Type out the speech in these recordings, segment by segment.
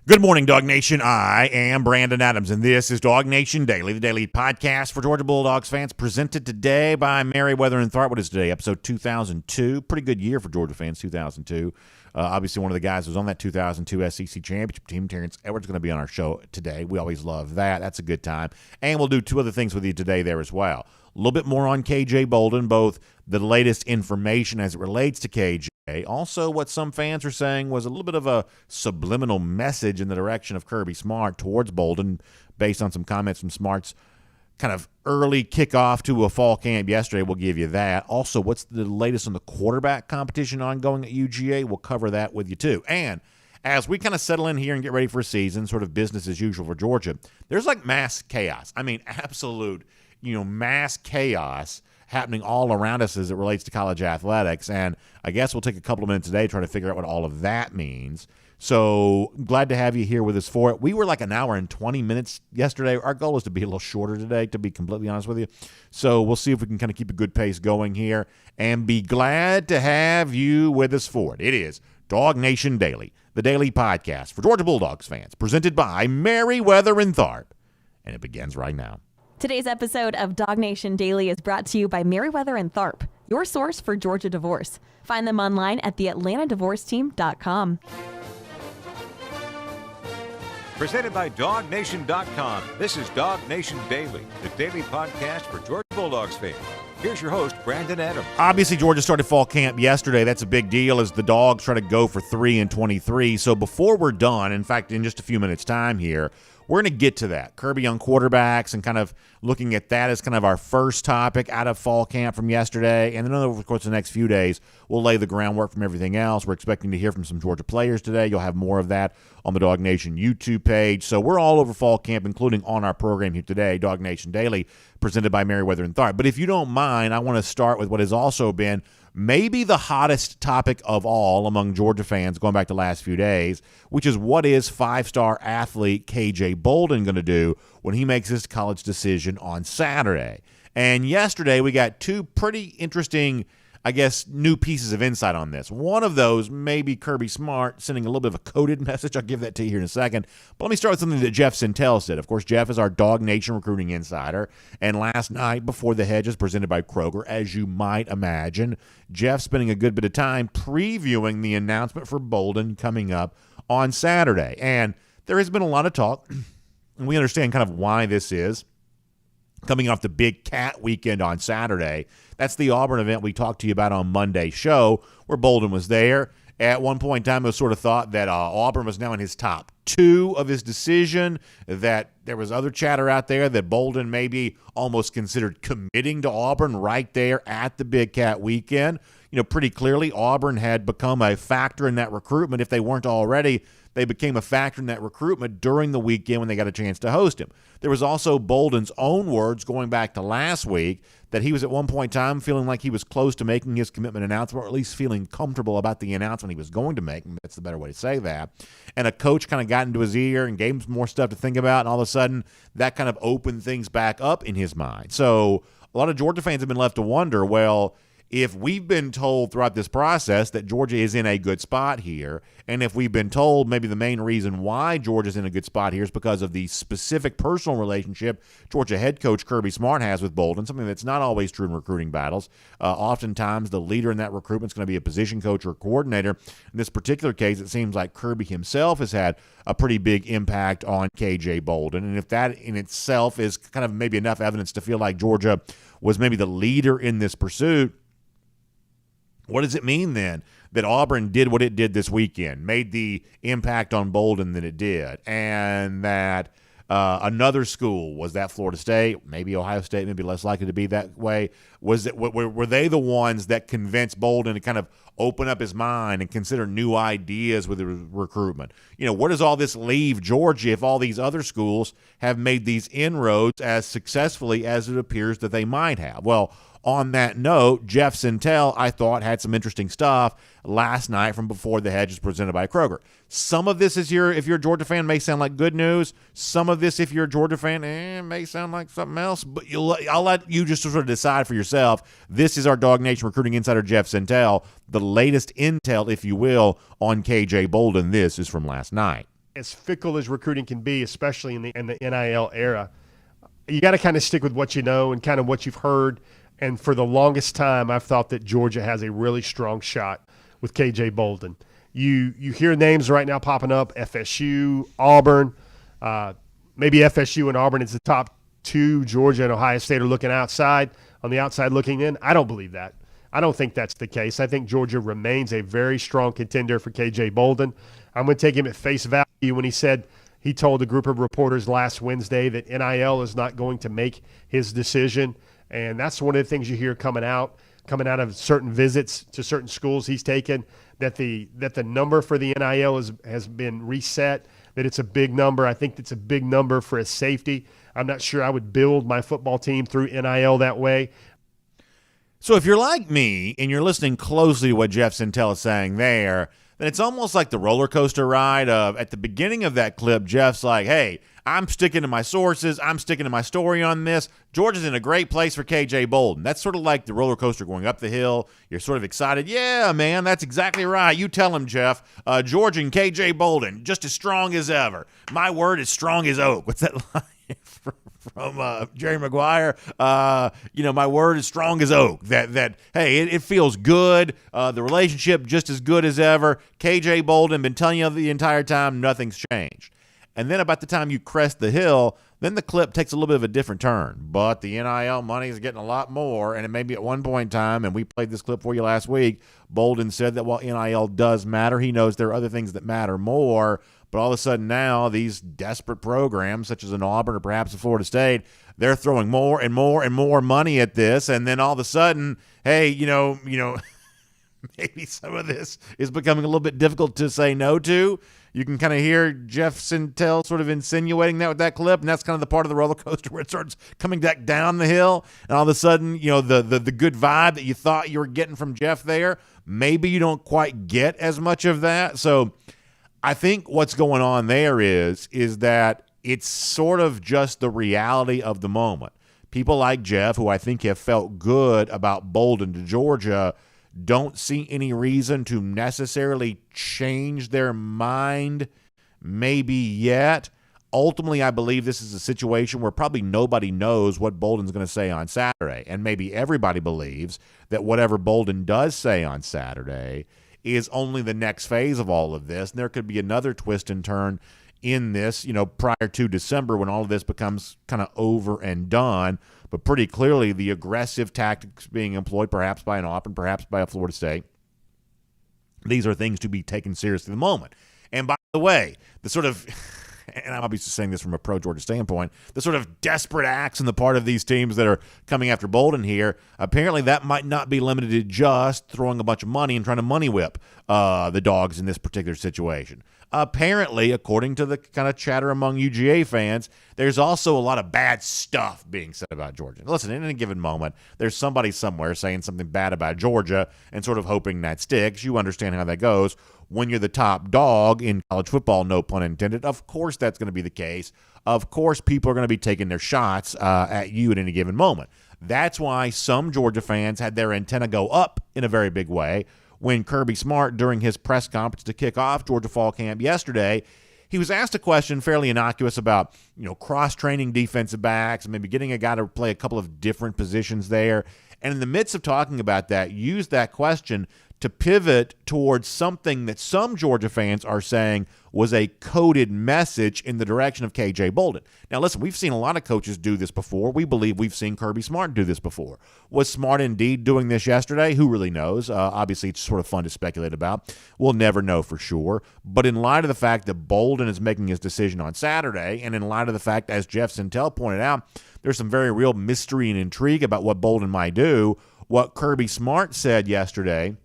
Good morning, Dog Nation. I am Brandon Adams, and this is DawgNation Daily, the daily podcast for Georgia Bulldogs fans, presented today by Meriwether Tharp. What is today? Episode 2002. Pretty good year for Georgia fans, 2002. Obviously, one of the guys who was on that 2002 SEC championship team, Terrence Edwards, is going to be on our show today. We always love that. That's a good time. And we'll do two other things with you today there as well. A little bit more on KJ Bolden, both the latest information as it relates to KJ, also what some fans are saying was a little bit of a subliminal message in the direction of Kirby Smart towards Bolden based on some comments from Smart's kind of early kickoff to a fall camp yesterday. We'll give you that. Also, what's the latest on the quarterback competition ongoing at UGA? We'll cover that with you too. And as we kind of settle in here and get ready for a season, sort of business as usual for Georgia, there's like mass chaos. I mean, absolute, mass chaos happening all around us as it relates to college athletics. And I guess we'll take a couple of minutes today trying to figure out what all of that means. So glad to have you here with us for it. We were like an hour and 20 minutes yesterday. Our goal is to be a little shorter today, to be completely honest with you. So we'll see if we can kind of keep a good pace going here and be glad to have you with us for it. It is DawgNation Daily, the daily podcast for Georgia Bulldogs fans, presented by Meriwether Tharp. And it begins right now. Today's episode of DawgNation Daily is brought to you by Meriwether Tharp, your source for Georgia divorce. Find them online at theatlantadivorceteam.com. Presented by DawgNation.com. This is DawgNation Daily, the daily podcast for Georgia Bulldogs fans. Here's your host, Brandon Adams. Obviously, Georgia started fall camp yesterday. That's a big deal as the Dogs try to go for 3-23. So before we're done, in fact, in just a few minutes' time here, we're going to get to that. Kirby on quarterbacks and kind of looking at that as kind of our first topic out of fall camp from yesterday. And then over the course of the next few days, we'll lay the groundwork from everything else. We're expecting to hear from some Georgia players today. You'll have more of that on the DawgNation YouTube page. So we're all over fall camp, including on our program here today, DawgNation Daily, presented by Meriwether Tharp. But if you don't mind, I want to start with what has also been maybe the hottest topic of all among Georgia fans going back to the last few days, which is what is five-star athlete KJ Bolden going to do when he makes his college decision on Saturday. And yesterday we got two pretty interesting, I guess, new pieces of insight on this. One of those may be Kirby Smart sending a little bit of a coded message. I'll give that to you here in a second. But let me start with something that Jeff Sentell said. Of course, Jeff is our DawgNation recruiting insider. And last night, before the hedges presented by Kroger, as you might imagine, Jeff spending a good bit of time previewing the announcement for Bolden coming up on Saturday. And there has been a lot of talk, and we understand kind of why this is. Coming off the Big Cat weekend on Saturday. That's the Auburn event we talked to you about on Monday's show, where Bolden was there. At one point in time, it was sort of thought that Auburn was now in his top two of his decision, that there was other chatter out there that Bolden maybe almost considered committing to Auburn right there at the Big Cat weekend. Pretty clearly, Auburn had become a factor in that recruitment. If they weren't already, they became a factor in that recruitment during the weekend when they got a chance to host him. There was also Bolden's own words going back to last week that he was at one point in time feeling like he was close to making his commitment announcement, or at least feeling comfortable about the announcement he was going to make. That's the better way to say that. And a coach kind of got into his ear and gave him some more stuff to think about, and all of a sudden that kind of opened things back up in his mind. So a lot of Georgia fans have been left to wonder, well, if we've been told throughout this process that Georgia is in a good spot here, and if we've been told maybe the main reason why Georgia's in a good spot here is because of the specific personal relationship Georgia head coach Kirby Smart has with Bolden, something that's not always true in recruiting battles. Oftentimes, the leader in that recruitment is going to be a position coach or coordinator. In this particular case, it seems like Kirby himself has had a pretty big impact on KJ Bolden, and if that in itself is kind of maybe enough evidence to feel like Georgia was maybe the leader in this pursuit, what does it mean then that Auburn did what it did this weekend, made the impact on Bolden that it did, and that another school, was that Florida State, maybe Ohio State, maybe less likely to be that way, were they the ones that convinced Bolden to kind of open up his mind and consider new ideas with the recruitment? Where does all this leave Georgia if all these other schools have made these inroads as successfully as it appears that they might have? Well, on that note, Jeff Sentell, I thought, had some interesting stuff last night from Before the Hedges presented by Kroger. Some of this, if you're a Georgia fan, may sound like good news. Some of this, if you're a Georgia fan, may sound like something else. But I'll let you just sort of decide for yourself. This is our DawgNation recruiting insider, Jeff Sentell, the latest intel, if you will, on KJ Bolden. This is from last night. as fickle as recruiting can be, especially in the NIL era, you got to kind of stick with what you know and kind of what you've heard. And for the longest time, I've thought that Georgia has a really strong shot with KJ Bolden. You hear names right now popping up, FSU, Auburn. Maybe FSU and Auburn is the top two. Georgia and Ohio State are looking outside, on the outside looking in. I don't believe that. I don't think that's the case. I think Georgia remains a very strong contender for KJ Bolden. I'm going to take him at face value when he told a group of reporters last Wednesday that NIL is not going to make his decision. And that's one of the things you hear coming out of certain visits to certain schools he's taken, that the number for the NIL has been reset, that it's a big number. I think it's a big number for a safety. I'm not sure I would build my football team through NIL that way. So if you're like me and you're listening closely to what Jeff Sentell is saying there, then it's almost like the roller coaster ride of, at the beginning of that clip, Jeff's like, hey, I'm sticking to my sources. I'm sticking to my story on this. Georgia's in a great place for KJ Bolden. That's sort of like the roller coaster going up the hill. You're sort of excited. Yeah, man, that's exactly right. You tell him, Jeff. Georgia and KJ Bolden, just as strong as ever. My word is strong as oak. What's that line from Jerry Maguire? My word is strong as oak. That hey, it feels good. The relationship just as good as ever. KJ Bolden, been telling you the entire time, nothing's changed. And then about the time you crest the hill, then the clip takes a little bit of a different turn. But the NIL money is getting a lot more, and it may be at one point in time, and we played this clip for you last week, Bolden said that while NIL does matter, he knows there are other things that matter more. But all of a sudden now, these desperate programs, such as an Auburn or perhaps a Florida State, they're throwing more and more and more money at this. And then all of a sudden, hey, maybe some of this is becoming a little bit difficult to say no to. You can kind of hear Jeff Sentell sort of insinuating that with that clip, and that's kind of the part of the roller coaster where it starts coming back down the hill, and all of a sudden, the good vibe that you thought you were getting from Jeff there, maybe you don't quite get as much of that. So I think what's going on there is that it's sort of just the reality of the moment. People like Jeff, who I think have felt good about Bolden to Georgia, don't see any reason to necessarily change their mind maybe yet. Ultimately, I believe this is a situation where probably nobody knows what Bolden's going to say on Saturday, and maybe everybody believes that whatever Bolden does say on Saturday is only the next phase of all of this, and there could be another twist and turn in this, prior to December when all of this becomes kind of over and done. But pretty clearly the aggressive tactics being employed, perhaps by an Auburn, perhaps by a Florida State, these are things to be taken seriously in the moment. And by the way, the sort of, and I'm obviously saying this from a pro-Georgia standpoint, the sort of desperate acts on the part of these teams that are coming after Bolden here, apparently that might not be limited to just throwing a bunch of money and trying to money whip the Dogs in this particular situation. Apparently, according to the kind of chatter among UGA fans, there's also a lot of bad stuff being said about Georgia. Listen, in any given moment, there's somebody somewhere saying something bad about Georgia and sort of hoping that sticks. You understand how that goes. When you're the top dog in college football, no pun intended, of course that's going to be the case. Of course people are going to be taking their shots at you at any given moment. That's why some Georgia fans had their antenna go up in a very big way when Kirby Smart, during his press conference to kick off Georgia fall camp yesterday, he was asked a question fairly innocuous about, cross-training defensive backs and maybe getting a guy to play a couple of different positions there. And in the midst of talking about that, used that question to pivot towards something that some Georgia fans are saying was a coded message in the direction of KJ Bolden. Now, listen, we've seen a lot of coaches do this before. We believe we've seen Kirby Smart do this before. Was Smart indeed doing this yesterday? Who really knows? Obviously, it's sort of fun to speculate about. We'll never know for sure. But in light of the fact that Bolden is making his decision on Saturday, and in light of the fact, as Jeff Sentell pointed out, there's some very real mystery and intrigue about what Bolden might do, what Kirby Smart said yesterday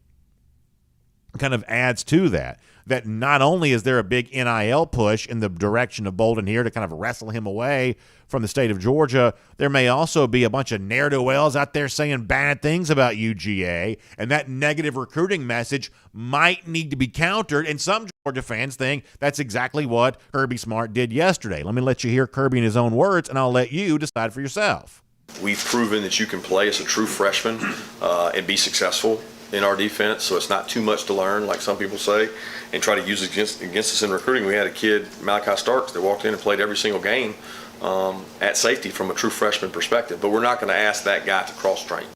kind of adds to that not only is there a big NIL push in the direction of Bolden here to kind of wrestle him away from the state of Georgia, there may also be a bunch of ne'er-do-wells out there saying bad things about UGA, and that negative recruiting message might need to be countered, and some Georgia fans think that's exactly what Kirby Smart did yesterday. Let me let you hear Kirby in his own words, and I'll let you decide for yourself. We've proven that you can play as a true freshman and be successful. in our defense, so it's not too much to learn, like some people say, and try to use it against us in recruiting. We had a kid, Malachi Starks, that walked in and played every single game at safety from a true freshman perspective, but we're not going to ask that guy to cross-train.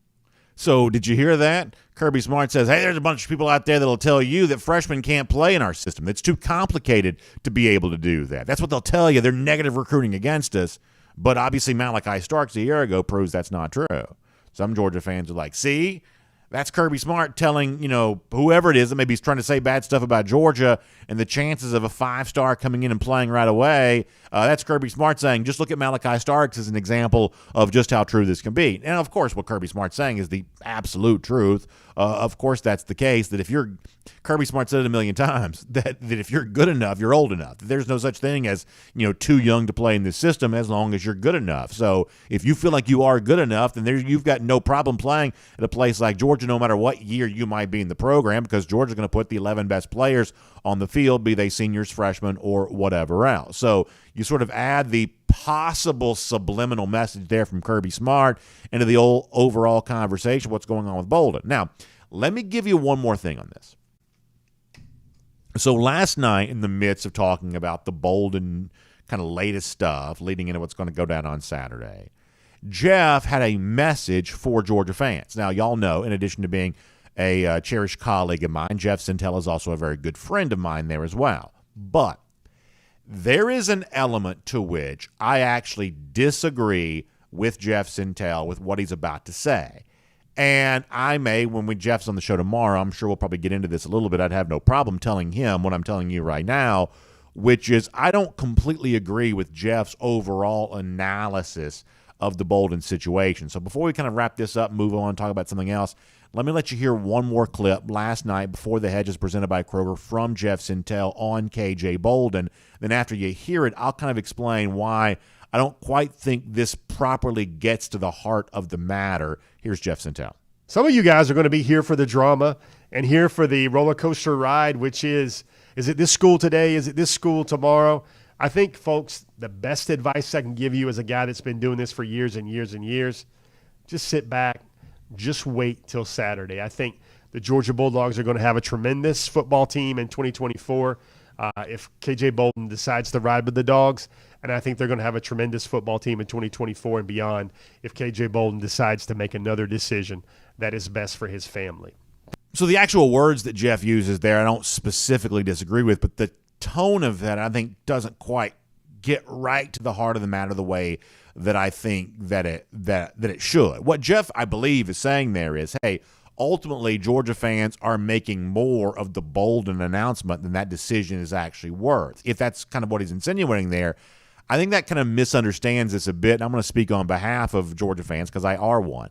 So did you hear that? Kirby Smart says, hey, there's a bunch of people out there that'll tell you that freshmen can't play in our system. It's too complicated to be able to do that. That's what they'll tell you. They're negative recruiting against us. But obviously Malachi Starks a year ago proves that's not true. Some Georgia fans are like, see, that's Kirby Smart telling, whoever it is that maybe he's trying to say bad stuff about Georgia and the chances of a 5-star coming in and playing right away. That's Kirby Smart saying, just look at Malachi Starks as an example of just how true this can be. And, of course, what Kirby Smart's saying is the absolute truth. Of course, that's the case, that if you're – Kirby Smart said it a million times, that if you're good enough, you're old enough. There's no such thing as, too young to play in this system as long as you're good enough. So if you feel like you are good enough, then you've got no problem playing at a place like Georgia, no matter what year you might be in the program, because Georgia's going to put the 11 best players on the field, be they seniors, freshmen, or whatever else. So you sort of add the possible subliminal message there from Kirby Smart into the old overall conversation, what's going on with Bolden. Now, let me give you one more thing on this. So last night, in the midst of talking about the Bolden kind of latest stuff leading into what's going to go down on Saturday, Jeff had a message for Georgia fans. Now, y'all know, in addition to being a cherished colleague of mine, Jeff Sentell is also a very good friend of mine there as well. But there is an element to which I actually disagree with Jeff Sentell with what he's about to say. And I may, when Jeff's on the show tomorrow, I'm sure we'll probably get into this a little bit. I'd have no problem telling him what I'm telling you right now, which is I don't completely agree with Jeff's overall analysis of the Bolden situation. So before we kind of wrap this up and move on and talk about something else, let me let you hear one more clip last night before the Hedges presented by Kroger from Jeff Sentell on KJ Bolden. Then after you hear it, I'll kind of explain why I don't quite think this properly gets to the heart of the matter. Here's Jeff Sentell. Some of you guys are going to be here for the drama and here for the roller coaster ride, which is it this school today? Is it this school tomorrow? I think, folks, the best advice I can give you as a guy that's been doing this for years and years and years, just sit back, just wait till Saturday. I think the Georgia Bulldogs are going to have a tremendous football team in 2024 if KJ Bolden decides to ride with the Dogs. And I think they're going to have a tremendous football team in 2024 and beyond if KJ Bolden decides to make another decision that is best for his family. So the actual words that Jeff uses there, I don't specifically disagree with, but the tone of that I think doesn't quite get right to the heart of the matter the way that I think that it should. What Jeff, I believe, is saying there is, hey, ultimately Georgia fans are making more of the Bolden announcement than that decision is actually worth. If that's kind of what he's insinuating there, I think that kind of misunderstands this a bit. I'm going to speak on behalf of Georgia fans because I are one.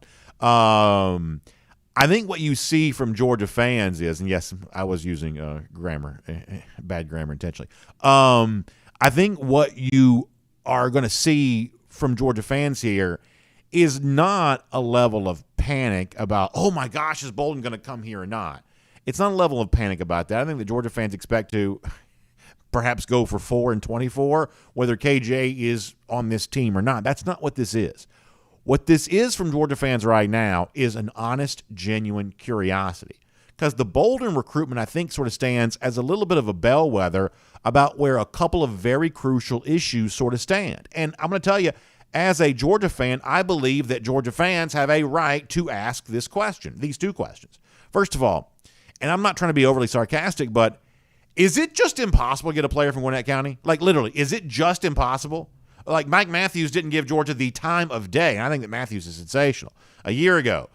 I think what you see from Georgia fans is, and yes, I was using bad grammar intentionally. I think what you are going to see from Georgia fans here is not a level of panic about, oh my gosh, is Bolden going to come here or not? It's not a level of panic about that. I think the Georgia fans expect to perhaps go for 4-24, whether KJ is on this team or not. That's not what this is. What this is from Georgia fans right now is an honest, genuine curiosity. Because the Bolden recruitment, I think, sort of stands as a little bit of a bellwether about where a couple of very crucial issues sort of stand. And I'm going to tell you, as a Georgia fan, I believe that Georgia fans have a right to ask this question, these two questions. First of all, and I'm not trying to be overly sarcastic, but is it just impossible to get a player from Gwinnett County? Like, literally, is it just impossible? Like, Mike Matthews didn't give Georgia the time of day, and I think that Matthews is sensational. A year ago,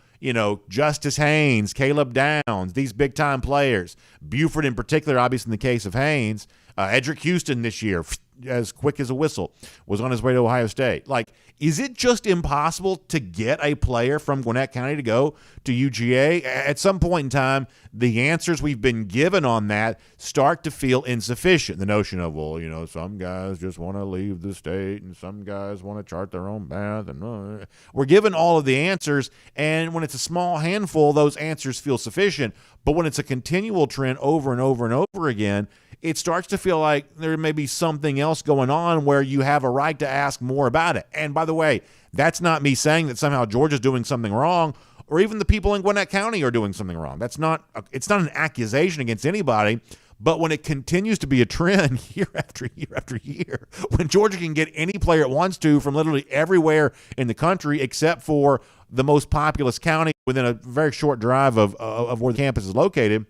Justice Haynes, Caleb Downs, these big-time players, Buford in particular, obviously in the case of Haynes, Edric Houston this year, as quick as a whistle, was on his way to Ohio State. Like, is it just impossible to get a player from Gwinnett County to go to UGA? At some point in time, the answers we've been given on that start to feel insufficient. The notion of, well, some guys just want to leave the state and some guys want to chart their own path. And we're given all of the answers, and when it's a small handful, those answers feel sufficient. But when it's a continual trend over and over and over again, it starts to feel like there may be something else going on where you have a right to ask more about it. And by the way, that's not me saying that somehow Georgia's doing something wrong or even the people in Gwinnett County are doing something wrong. It's not an accusation against anybody, but when it continues to be a trend year after year after year, when Georgia can get any player it wants to from literally everywhere in the country except for the most populous county within a very short drive of where the campus is located,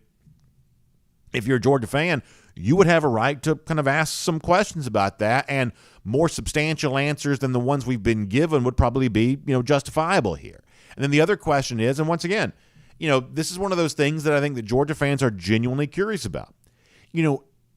if you're a Georgia fan, you would have a right to kind of ask some questions about that, and more substantial answers than the ones we've been given would probably be, justifiable here. And then the other question is, and once again, this is one of those things that I think that Georgia fans are genuinely curious about.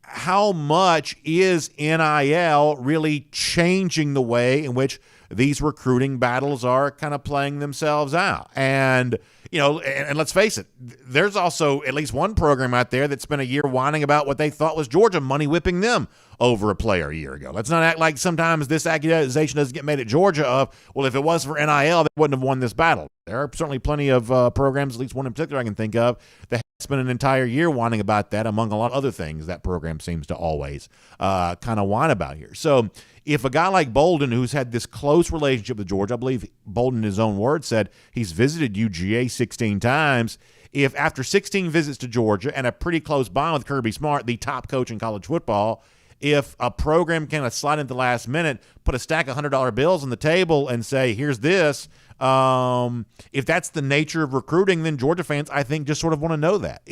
How much is NIL really changing the way in which these recruiting battles are kind of playing themselves out? And, and let's face it, there's also at least one program out there that spent a year whining about what they thought was Georgia money whipping them over a player a year ago. Let's not act like sometimes this accusation doesn't get made at Georgia of, well, if it was for NIL, they wouldn't have won this battle. There are certainly plenty of programs, at least one in particular I can think of, that spent an entire year whining about that, among a lot of other things that program seems to always kind of whine about here. So if a guy like Bolden, who's had this close relationship with Georgia, I believe Bolden in his own words said he's visited UGA 16 times, if after 16 visits to Georgia and a pretty close bond with Kirby Smart, the top coach in college football, if a program can slide into the last minute, put a stack of $100 bills on the table and say, here's this, if that's the nature of recruiting, then Georgia fans, I think, just sort of want to know that.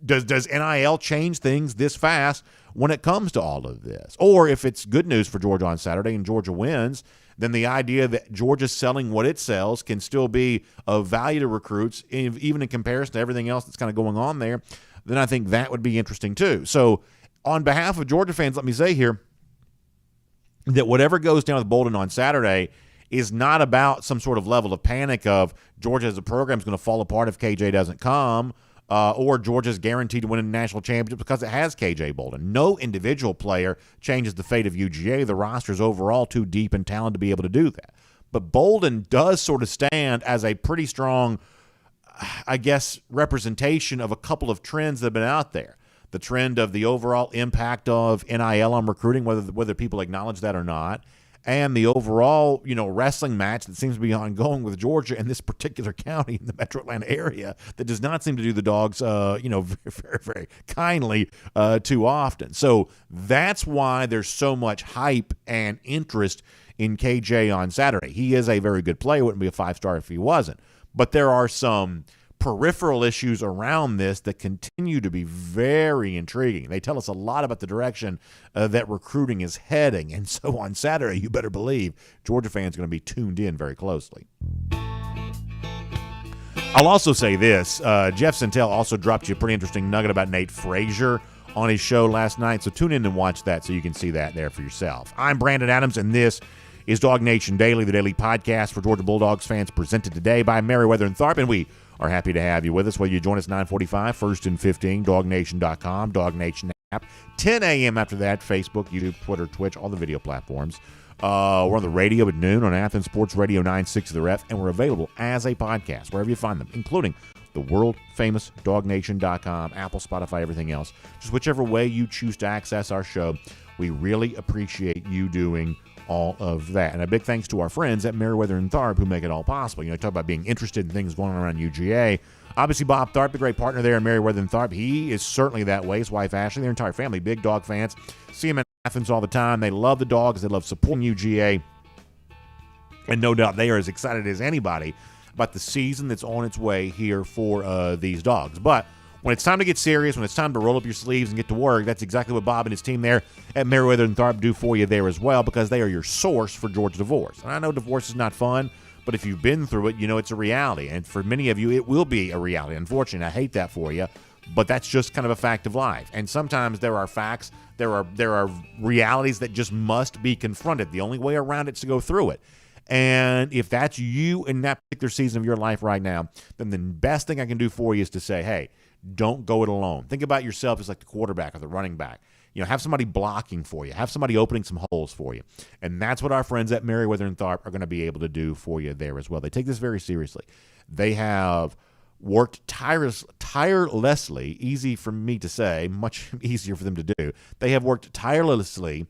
Does NIL change things this fast when it comes to all of this? Or if it's good news for Georgia on Saturday and Georgia wins, then the idea that Georgia's selling what it sells can still be of value to recruits, even in comparison to everything else that's kind of going on there, then I think that would be interesting too. So on behalf of Georgia fans, let me say here that whatever goes down with Bolden on Saturday is not about some sort of level of panic of Georgia as a program is going to fall apart if KJ doesn't come, or Georgia's guaranteed to win a national championship because it has KJ Bolden. No individual player changes the fate of UGA. The roster is overall too deep and talented to be able to do that. But Bolden does sort of stand as a pretty strong, I guess, representation of a couple of trends that have been out there. The trend of the overall impact of NIL on recruiting, whether people acknowledge that or not, and the overall, wrestling match that seems to be ongoing with Georgia in this particular county in the Metro Atlanta area that does not seem to do the Dogs, very, very, very kindly too often. So that's why there's so much hype and interest in KJ on Saturday. He is a very good player. Wouldn't be a 5-star if he wasn't. But there are some peripheral issues around this that continue to be very intriguing. They tell us a lot about the direction that recruiting is heading. And so on Saturday, you better believe Georgia fans are going to be tuned in very closely. I'll also say this. Jeff Santel also dropped you a pretty interesting nugget about Nate Frazier on his show last night. So tune in and watch that so you can see that there for yourself. I'm Brandon Adams, and this is DawgNation Daily, the daily podcast for Georgia Bulldogs fans, presented today by Meriwether Tharp. And we are happy to have you with us, whether you join us 9:45, 1st and 15, DawgNation.com, DawgNation app, 10 a.m. after that, Facebook, YouTube, Twitter, Twitch, all the video platforms. We're on the radio at noon on Athens Sports Radio 96 of the Ref, and we're available as a podcast wherever you find them, including the world-famous DawgNation.com, Apple, Spotify, everything else. Just whichever way you choose to access our show, we really appreciate you doing all of that. And a big thanks to our friends at Meriwether Tharp who make it all possible. Talk about being interested in things going on around UGA. Obviously, Bob Tharp, the great partner there at Meriwether Tharp, he is certainly that way. His wife, Ashley, their entire family, big dog fans. See him in Athens all the time. They love the dogs. They love supporting UGA. And no doubt they are as excited as anybody about the season that's on its way here for these dogs. But when it's time to get serious, when it's time to roll up your sleeves and get to work, that's exactly what Bob and his team there at Meriwether Tharp do for you there as well, because they are your source for Georgia divorce. And I know divorce is not fun, but if you've been through it, it's a reality. And for many of you, it will be a reality. Unfortunately, I hate that for you, but that's just kind of a fact of life. And sometimes there are facts, there are realities that just must be confronted. The only way around it is to go through it. And if that's you in that particular season of your life right now, then the best thing I can do for you is to say, hey, don't go it alone. Think about yourself as like the quarterback or the running back. Have somebody blocking for you. Have somebody opening some holes for you. And that's what our friends at Meriwether Tharp are going to be able to do for you there as well. They take this very seriously. They have worked tirelessly, easy for me to say, much easier for them to do. They have worked tirelessly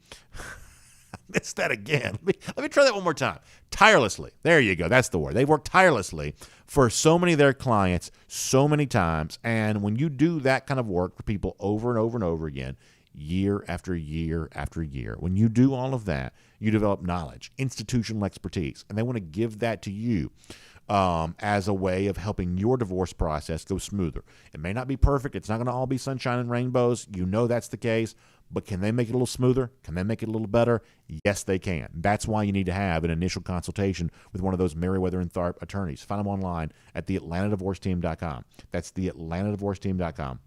Missed that again. Let me try that one more time. Tirelessly. There you go. That's the word. They've worked tirelessly for so many of their clients so many times. And when you do that kind of work for people over and over and over again, year after year after year, when you do all of that, you develop knowledge, institutional expertise, and they want to give that to you as a way of helping your divorce process go smoother. It may not be perfect. It's not going to all be sunshine and rainbows. You know that's the case. But can they make it a little smoother? Can they make it a little better? Yes, they can. That's why you need to have an initial consultation with one of those Meriwether and Tharp attorneys. Find them online at theatlantadivorceteam.com. That's theatlantadivorceteam.com.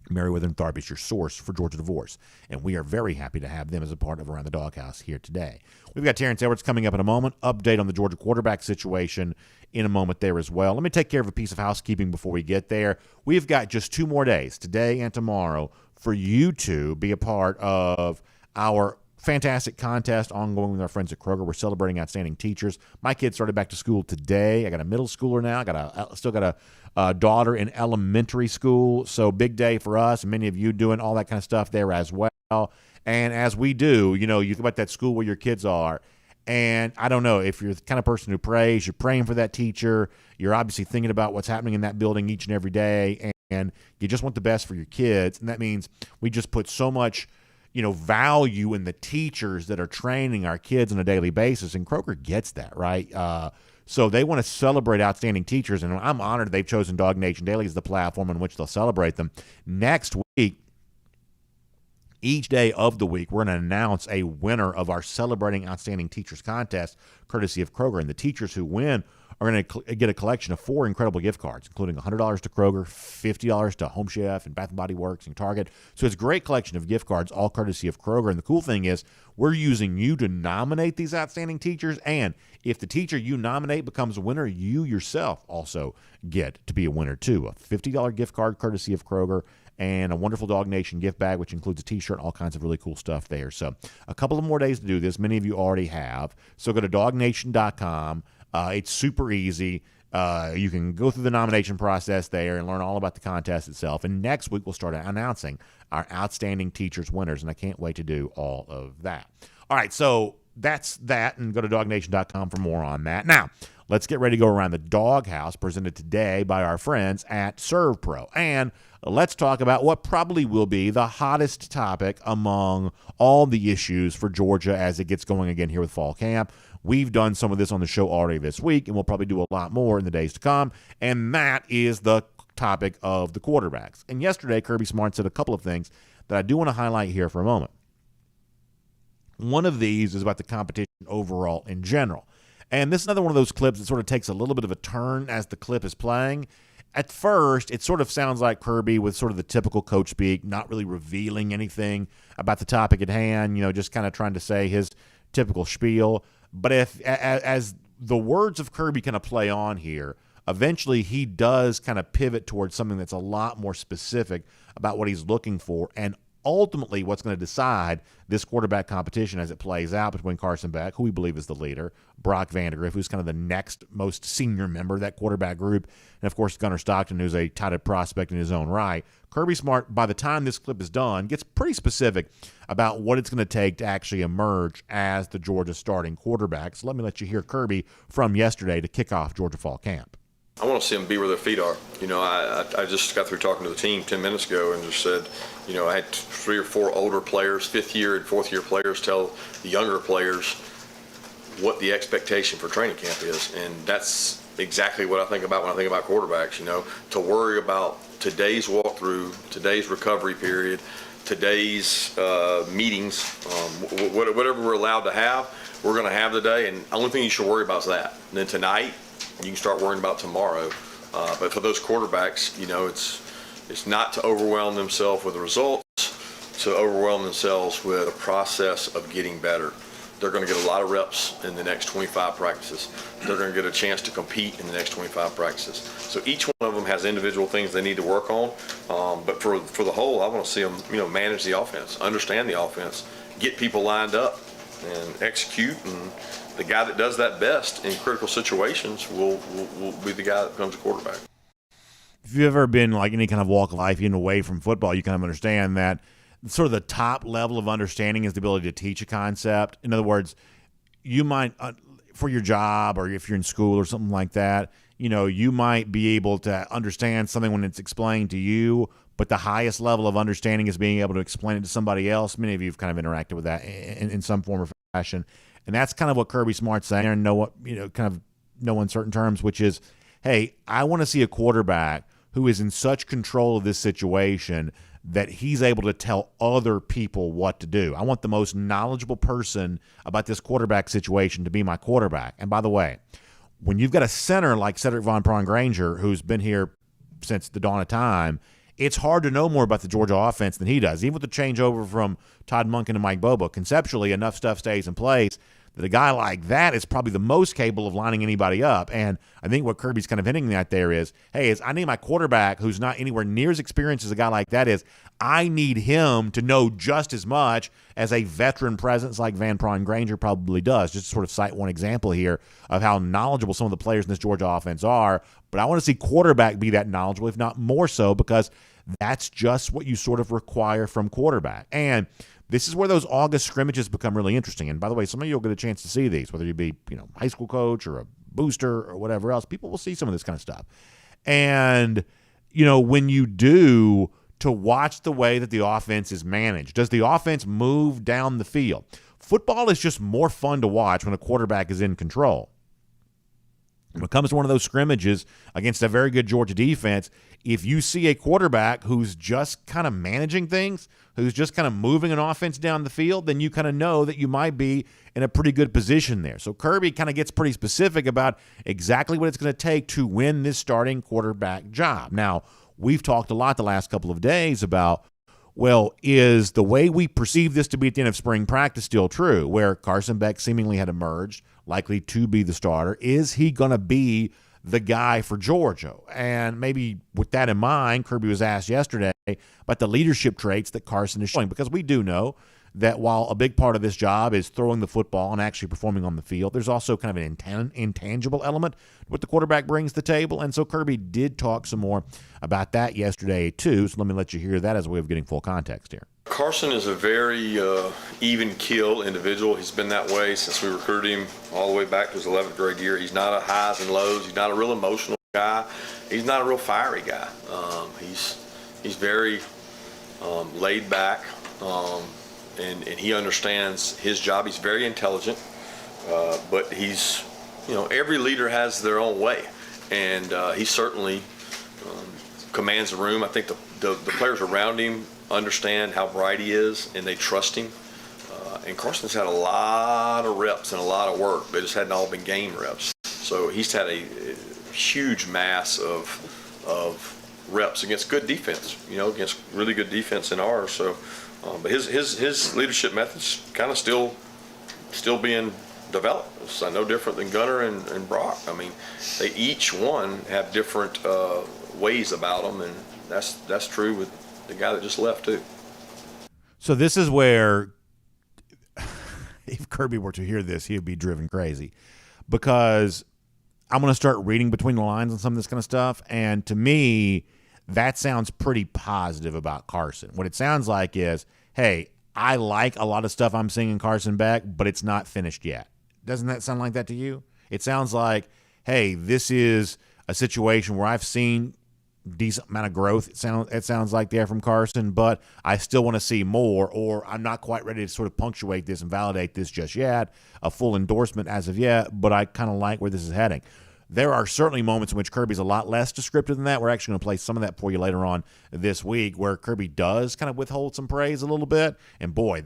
Meriwether and Tharp is your source for Georgia divorce, and we are very happy to have them as a part of Around the Doghouse here today. We've got Terrence Edwards coming up in a moment. Update on the Georgia quarterback situation in a moment there as well. Let me take care of a piece of housekeeping before we get there. We've got just 2 more days, today and tomorrow, for you to be a part of our fantastic contest ongoing with our friends at Kroger. We're celebrating outstanding teachers. My kids started back to school today. I got a middle schooler now. Still got a daughter in elementary school. So big day for us. Many of you doing all that kind of stuff there as well. And as we do, you think about that school where your kids are. And I don't know, if you're the kind of person who prays, you're praying for that teacher. You're obviously thinking about what's happening in that building each and every day. And you just want the best for your kids. And that means we just put so much value in the teachers that are training our kids on a daily basis, and Kroger gets that, right? So they want to celebrate outstanding teachers, and I'm honored they've chosen DawgNation Daily as the platform in which they'll celebrate them. Next week, each day of the week, we're going to announce a winner of our Celebrating Outstanding Teachers contest, courtesy of Kroger, and the teachers who win are going to get a collection of 4 incredible gift cards, including $100 to Kroger, $50 to Home Chef and Bath & Body Works and Target. So it's a great collection of gift cards, all courtesy of Kroger. And the cool thing is we're using you to nominate these outstanding teachers. And if the teacher you nominate becomes a winner, you yourself also get to be a winner too. A $50 gift card courtesy of Kroger and a wonderful DawgNation gift bag, which includes a T-shirt and all kinds of really cool stuff there. So a couple of more days to do this. Many of you already have. So go to DawgNation.com. It's super easy. You can go through the nomination process there and learn all about the contest itself. And next week, we'll start announcing our Outstanding Teachers winners, and I can't wait to do all of that. All right, so that's that, and go to DawgNation.com for more on that. Now, let's get ready to go around the doghouse, presented today by our friends at ServPro. And let's talk about what probably will be the hottest topic among all the issues for Georgia as it gets going again here with fall camp. We've done some of this on the show already this week, and we'll probably do a lot more in the days to come, and that is the topic of the quarterbacks. And yesterday, Kirby Smart said a couple of things that I do want to highlight here for a moment. One of these is about the competition overall in general. And this is another one of those clips that sort of takes a little bit of a turn as the clip is playing. At first, it sort of sounds like Kirby with sort of the typical coach speak, not really revealing anything about the topic at hand, just kind of trying to say his typical spiel. But as the words of Kirby kind of play on here, eventually he does kind of pivot towards something that's a lot more specific about what he's looking for, and ultimately what's going to decide this quarterback competition as it plays out between Carson Beck, who we believe is the leader, Brock Vandagriff, who's kind of the next most senior member of that quarterback group, and of course Gunnar Stockton, who's a touted prospect in his own right. Kirby Smart, by the time this clip is done, gets pretty specific about what it's going to take to actually emerge as the Georgia starting quarterback. So let me let you hear Kirby from yesterday to kick off Georgia fall camp. I want to see them be where their feet are. I just got through talking to the team 10 minutes ago and just said, I had 3 or 4 older players, 5th year and 4th year players tell the younger players what the expectation for training camp is. And that's exactly what I think about when I think about quarterbacks, to worry about today's walkthrough, today's recovery period, today's meetings, whatever we're allowed to have, we're going to have today. And the only thing you should worry about is that. And then tonight, you can start worrying about tomorrow. But for those quarterbacks, it's not to overwhelm themselves with the results, to overwhelm themselves with a process of getting better. They're going to get a lot of reps in the next 25 practices. They're going to get a chance to compete in the next 25 practices. So each one of them has individual things they need to work on. But for the whole, I want to see them, manage the offense, understand the offense, get people lined up, and execute. And the guy that does that best in critical situations will be the guy that becomes a quarterback. If you've ever been like any kind of walk of life, even away from football, you kind of understand that sort of the top level of understanding is the ability to teach a concept. In other words, you might, for your job or if you're in school or something like that, you might be able to understand something when it's explained to you, but the highest level of understanding is being able to explain it to somebody else. Many of you have kind of interacted with that in some form or fashion. And that's kind of what Kirby Smart's saying, and kind of no uncertain terms, which is, hey, I want to see a quarterback who is in such control of this situation that he's able to tell other people what to do. I want the most knowledgeable person about this quarterback situation to be my quarterback. And by the way, when you've got a center like Cedric Von Prawn-Granger, who's been here since the dawn of time, it's hard to know more about the Georgia offense than he does. Even with the changeover from Todd Monken to Mike Bobo, conceptually enough stuff stays in place that a guy like that is probably the most capable of lining anybody up. And I think what Kirby's kind of hinting at there is, hey, I need my quarterback who's not anywhere near as experienced as a guy like that is. I need him to know just as much as a veteran presence like Van Prawn-Granger probably does. Just to sort of cite one example here of how knowledgeable some of the players in this Georgia offense are. But I want to see quarterback be that knowledgeable, if not more so, because that's just what you sort of require from quarterback. And this is where those August scrimmages become really interesting. And by the way, some of you will get a chance to see these, whether you be, high school coach or a booster or whatever else. People will see some of this kind of stuff. And, when you do, to watch the way that the offense is managed. Does the offense move down the field? Football is just more fun to watch when a quarterback is in control. When it comes to one of those scrimmages against a very good Georgia defense, if you see a quarterback who's just kind of managing things, who's just kind of moving an offense down the field, then you kind of know that you might be in a pretty good position there. So Kirby kind of gets pretty specific about exactly what it's going to take to win this starting quarterback job. Now, we've talked a lot the last couple of days about, well, is the way we perceive this to be at the end of spring practice still true, where Carson Beck seemingly had emerged, likely to be the starter? Is he going to be the guy for Georgia? And maybe with that in mind, Kirby was asked yesterday about the leadership traits that Carson is showing, because we do know that while a big part of this job is throwing the football and actually performing on the field, there's also kind of an intangible element what the quarterback brings to the table. And so Kirby did talk some more about that yesterday too. So let me let you hear that as a way of getting full context here. Carson is a very even keel individual. He's been that way since we recruited him all the way back to his 11th grade year. He's not a highs and lows. He's not a real emotional guy. He's not a real fiery guy. He's very laid back, and he understands his job. He's very intelligent, but he's, every leader has their own way, and he certainly commands the room. I think the players around him understand how bright he is, and they trust him. And Carson's had a lot of reps and a lot of work. They just hadn't all been game reps. So he's had a huge mass of reps against good defense, against really good defense in ours. So, but his leadership methods kind of still being developed. It's no different than Gunner and Brock. I mean, they each one have different ways about them, and that's true with the guy that just left too. So this is where, if Kirby were to hear this, he would be driven crazy, because I'm going to start reading between the lines on some of this kind of stuff, and to me, that sounds pretty positive about Carson. What it sounds like is, hey, I like a lot of stuff I'm seeing in Carson Beck, but it's not finished yet. Doesn't that sound like that to you? It sounds like, hey, this is a situation where I've seen decent amount of growth. It sounds like there from Carson, but I still want to see more, or I'm not quite ready to sort of punctuate this and validate this just yet, a full endorsement as of yet, but I kind of like where this is heading. There are certainly moments in which Kirby's a lot less descriptive than that. We're actually going to play some of that for you later on this week, where Kirby does kind of withhold some praise a little bit. And boy,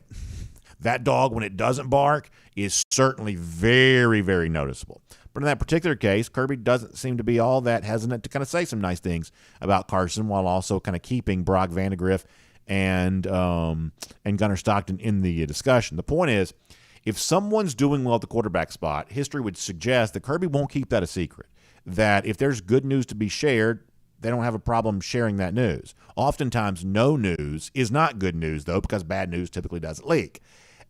that dog, when it doesn't bark, is certainly very, very noticeable. But in that particular case, Kirby doesn't seem to be all that hesitant to kind of say some nice things about Carson, while also kind of keeping Brock Vandegrift and Gunnar Stockton in the discussion. The point is, if someone's doing well at the quarterback spot, history would suggest that Kirby won't keep that a secret, that if there's good news to be shared, they don't have a problem sharing that news. Oftentimes, no news is not good news, though, because bad news typically doesn't leak.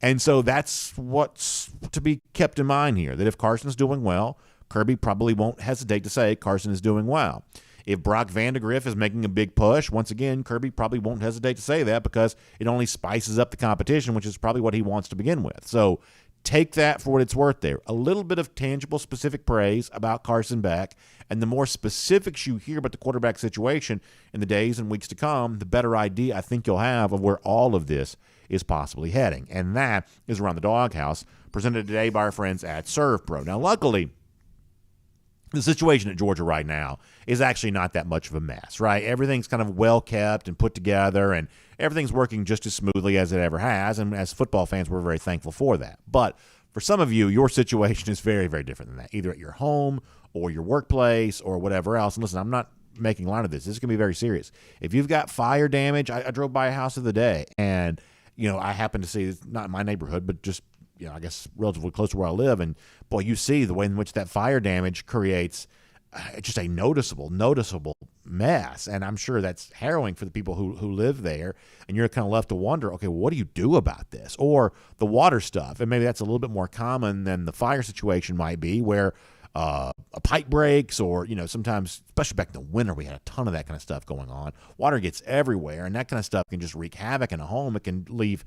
And so that's what's to be kept in mind here, that if Carson's doing well, Kirby probably won't hesitate to say Carson is doing well. If Brock Vandegrift is making a big push, once again, Kirby probably won't hesitate to say that because it only spices up the competition, which is probably what he wants to begin with. So take that for what it's worth there. A little bit of tangible, specific praise about Carson Beck, and the more specifics you hear about the quarterback situation in the days and weeks to come, the better idea I think you'll have of where all of this is possibly heading. And that is around the Doghouse, presented today by our friends at ServPro. Now, luckily, the situation at Georgia right now is actually not that much of a mess, right? Everything's kind of well kept and put together, and everything's working just as smoothly as it ever has. And as football fans, we're very thankful for that. But for some of you, your situation is very, very different than that, either at your home or your workplace or whatever else. And listen, I'm not making light of this. This is going to be very serious. If you've got fire damage, I drove by a house of the day, and I happen to see, it's not in my neighborhood, but just I guess relatively close to where I live, and boy, you see the way in which that fire damage creates just a noticeable mess, and I'm sure that's harrowing for the people who live there, and you're kind of left to wonder, okay, well, what do you do about this? Or the water stuff, and maybe that's a little bit more common than the fire situation might be, where a pipe breaks, or sometimes, especially back in the winter, we had a ton of that kind of stuff going on. Water gets everywhere, and that kind of stuff can just wreak havoc in a home. It can leave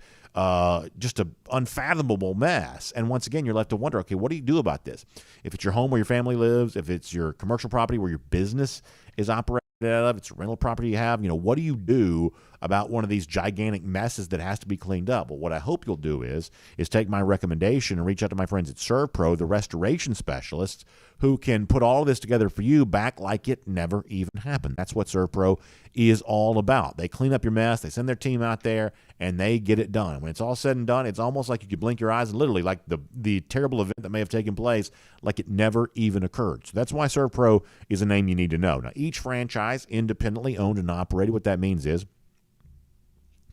just an unfathomable mess. And once again, you're left to wonder, okay, what do you do about this? If it's your home where your family lives, if it's your commercial property where your business is operated out of, it's a rental property you have, what do you do about one of these gigantic messes that has to be cleaned up? Well, what I hope you'll do is take my recommendation and reach out to my friends at ServPro, the restoration specialists, who can put all of this together for you back like it never even happened. That's what ServPro is all about. They clean up your mess, they send their team out there, and they get it done. When it's all said and done, it's almost like you could blink your eyes and literally, like the terrible event that may have taken place, like it never even occurred. So that's why ServPro is a name you need to know. Now, each franchise independently owned and operated. What that means is,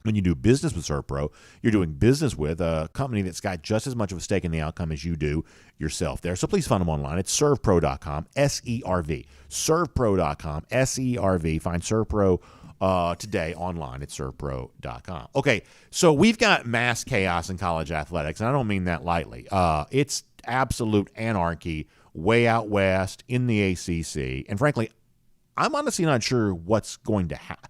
when you do business with ServPro, you're doing business with a company that's got just as much of a stake in the outcome as you do yourself there. So please find them online. It's servpro.com, S-E-R-V. Servpro.com, S-E-R-V. Find ServPro today online at servpro.com. Okay, so we've got mass chaos in college athletics, and I don't mean that lightly. It's absolute anarchy way out west in the ACC, and frankly, I'm honestly not sure what's going to happen.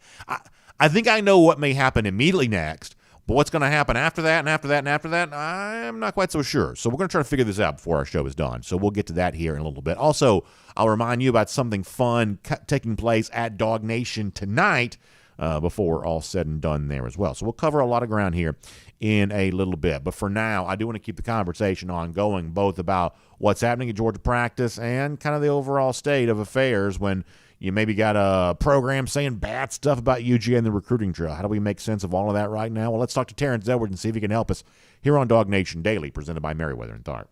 I think I know what may happen immediately next, but what's going to happen after that and after that and after that, I'm not quite so sure. So we're going to try to figure this out before our show is done. So we'll get to that here in a little bit. Also, I'll remind you about something fun taking place at DawgNation tonight before we're all said and done there as well. So we'll cover a lot of ground here in a little bit. But for now, I do want to keep the conversation ongoing, both about what's happening at Georgia practice and kind of the overall state of affairs when you maybe got a program saying bad stuff about UGA and the recruiting trail. How do we make sense of all of that right now? Well, let's talk to Terrence Edwards and see if he can help us here on DawgNation Daily, presented by Meriwether Tharp.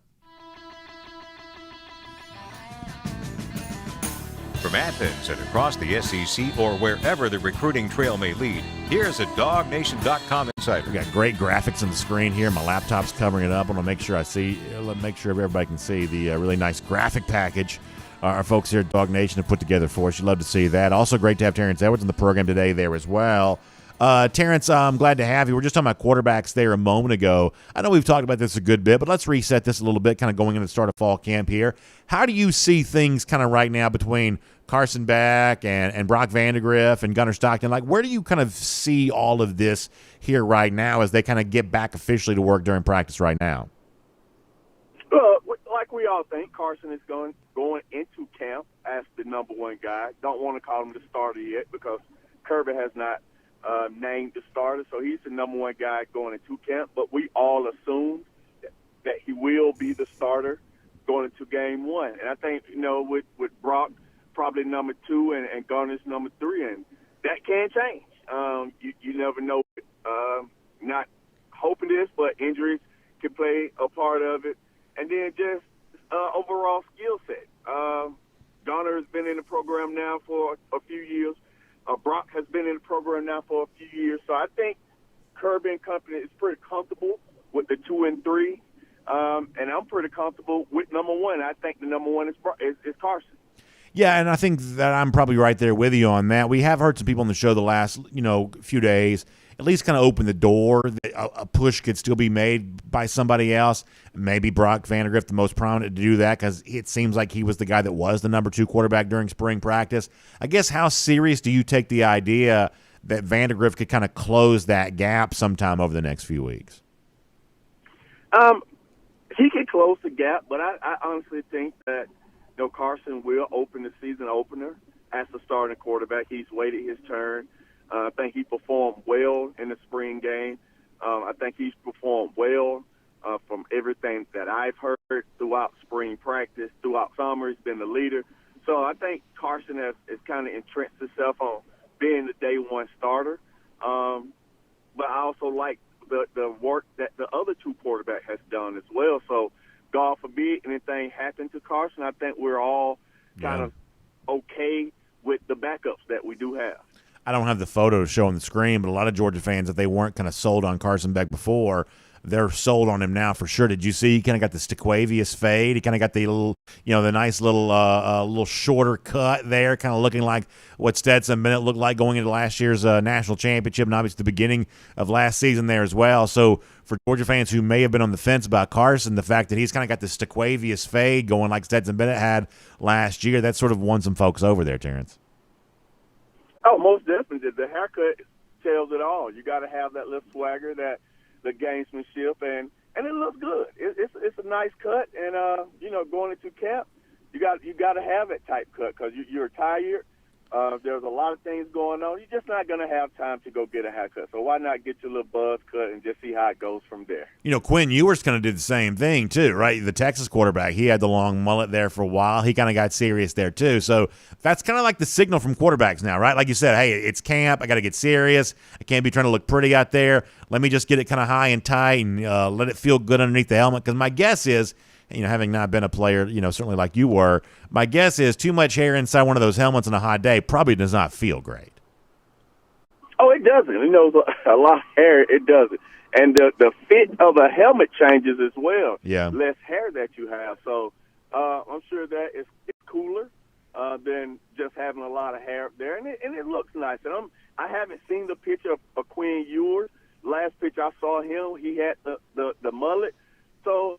From Athens and across the SEC or wherever the recruiting trail may lead, here's a DawgNation.com insider. We got great graphics on the screen here. My laptop's covering it up. I want to make sure everybody can see the really nice graphic package our folks here at DawgNation have put together for us. You'd love to see that. Also great to have Terrence Edwards on the program today there as well. Terrence, I'm glad to have you. We're just talking about quarterbacks there a moment ago. I know we've talked about this a good bit, but let's reset this a little bit, kind of going into the start of fall camp here. How do you see things kind of right now between Carson Beck and Brock Vandegrift and Gunnar Stockton? Like, where do you kind of see all of this here right now as they kind of get back officially to work during practice right now? Like we all think, Carson is going into camp as the number one guy. Don't want to call him the starter yet because Kirby has not named the starter, so he's the number one guy going into camp. But we all assume that he will be the starter going into game one. And I think, with Brock probably number two and Gunner's number three, and that can change. You never know. Not hoping this, but injuries can play a part of it. And then just overall skill set. Gunner has been in the program now for a few years. Brock has been in the program now for a few years. So I think Kirby and company is pretty comfortable with the 2 and 3. And I'm pretty comfortable with number one. I think the number one is Carson. Yeah, and I think that I'm probably right there with you on that. We have heard some people on the show the last, few days at least kind of open the door that a push could still be made by somebody else. Maybe Brock Vandagriff, the most prominent to do that, because it seems like he was the guy that was the number 2 quarterback during spring practice. I guess how serious do you take the idea that Vandagriff could kind of close that gap sometime over the next few weeks? He can close the gap, but I honestly think that Carson will open the season opener as the starting quarterback. He's waited his turn. I think he performed well in the spring game. I think he's performed well from everything that I've heard throughout spring practice, throughout summer. He's been the leader. So I think Carson has kind of entrenched himself on being the day one starter. But I also like the work that the other 2 quarterbacks has done as well. So God forbid anything happened to Carson, I think we're all kind of okay with the backups that we do have. I don't have the photo to show on the screen, but a lot of Georgia fans, if they weren't kind of sold on Carson Beck before, they're sold on him now for sure. Did you see he kind of got the Staquavius fade? He kind of got the little, the nice little shorter cut there, kind of looking like what Stetson Bennett looked like going into last year's national championship, and obviously the beginning of last season there as well. So for Georgia fans who may have been on the fence about Carson, the fact that he's kind of got the Staquavius fade going like Stetson Bennett had last year, that sort of won some folks over there, Terrence. Oh, most definitely. The haircut tells it all. You got to have that little swagger, the gamesmanship, and it looks good. It's a nice cut, and going into camp, you got to have that type cut because you're tired. There's a lot of things going on. You're just not going to have time to go get a haircut. So why not get your little buzz cut and just see how it goes from there? Quinn Ewers kind of did the same thing too, right? The Texas quarterback, he had the long mullet there for a while. He kind of got serious there too. So that's kind of like the signal from quarterbacks now, right? Like you said, hey, it's camp. I got to get serious. I can't be trying to look pretty out there. Let me just get it kind of high and tight and let it feel good underneath the helmet. Because my guess is, having not been a player, certainly like you were, my guess is too much hair inside one of those helmets on a hot day probably does not feel great. Oh, it doesn't. A lot of hair, it doesn't. And the fit of a helmet changes as well. Yeah. Less hair that you have. So I'm sure that it's cooler than just having a lot of hair up there. And it looks nice. And I haven't seen the picture of Quinn Ewers. Last picture I saw him, he had the mullet. So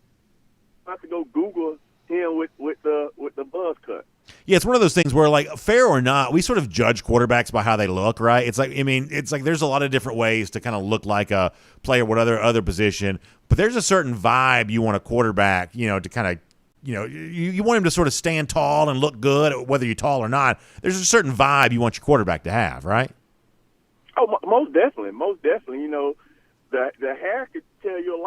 I have to go Google him with the buzz cut. Yeah, it's one of those things where, like, fair or not, we sort of judge quarterbacks by how they look, right? It's like there's a lot of different ways to kind of look like a player, what other position, but there's a certain vibe you want a quarterback, to kind of, you want him to sort of stand tall and look good, whether you're tall or not. There's a certain vibe you want your quarterback to have, right? Oh, most definitely. The hair could tell you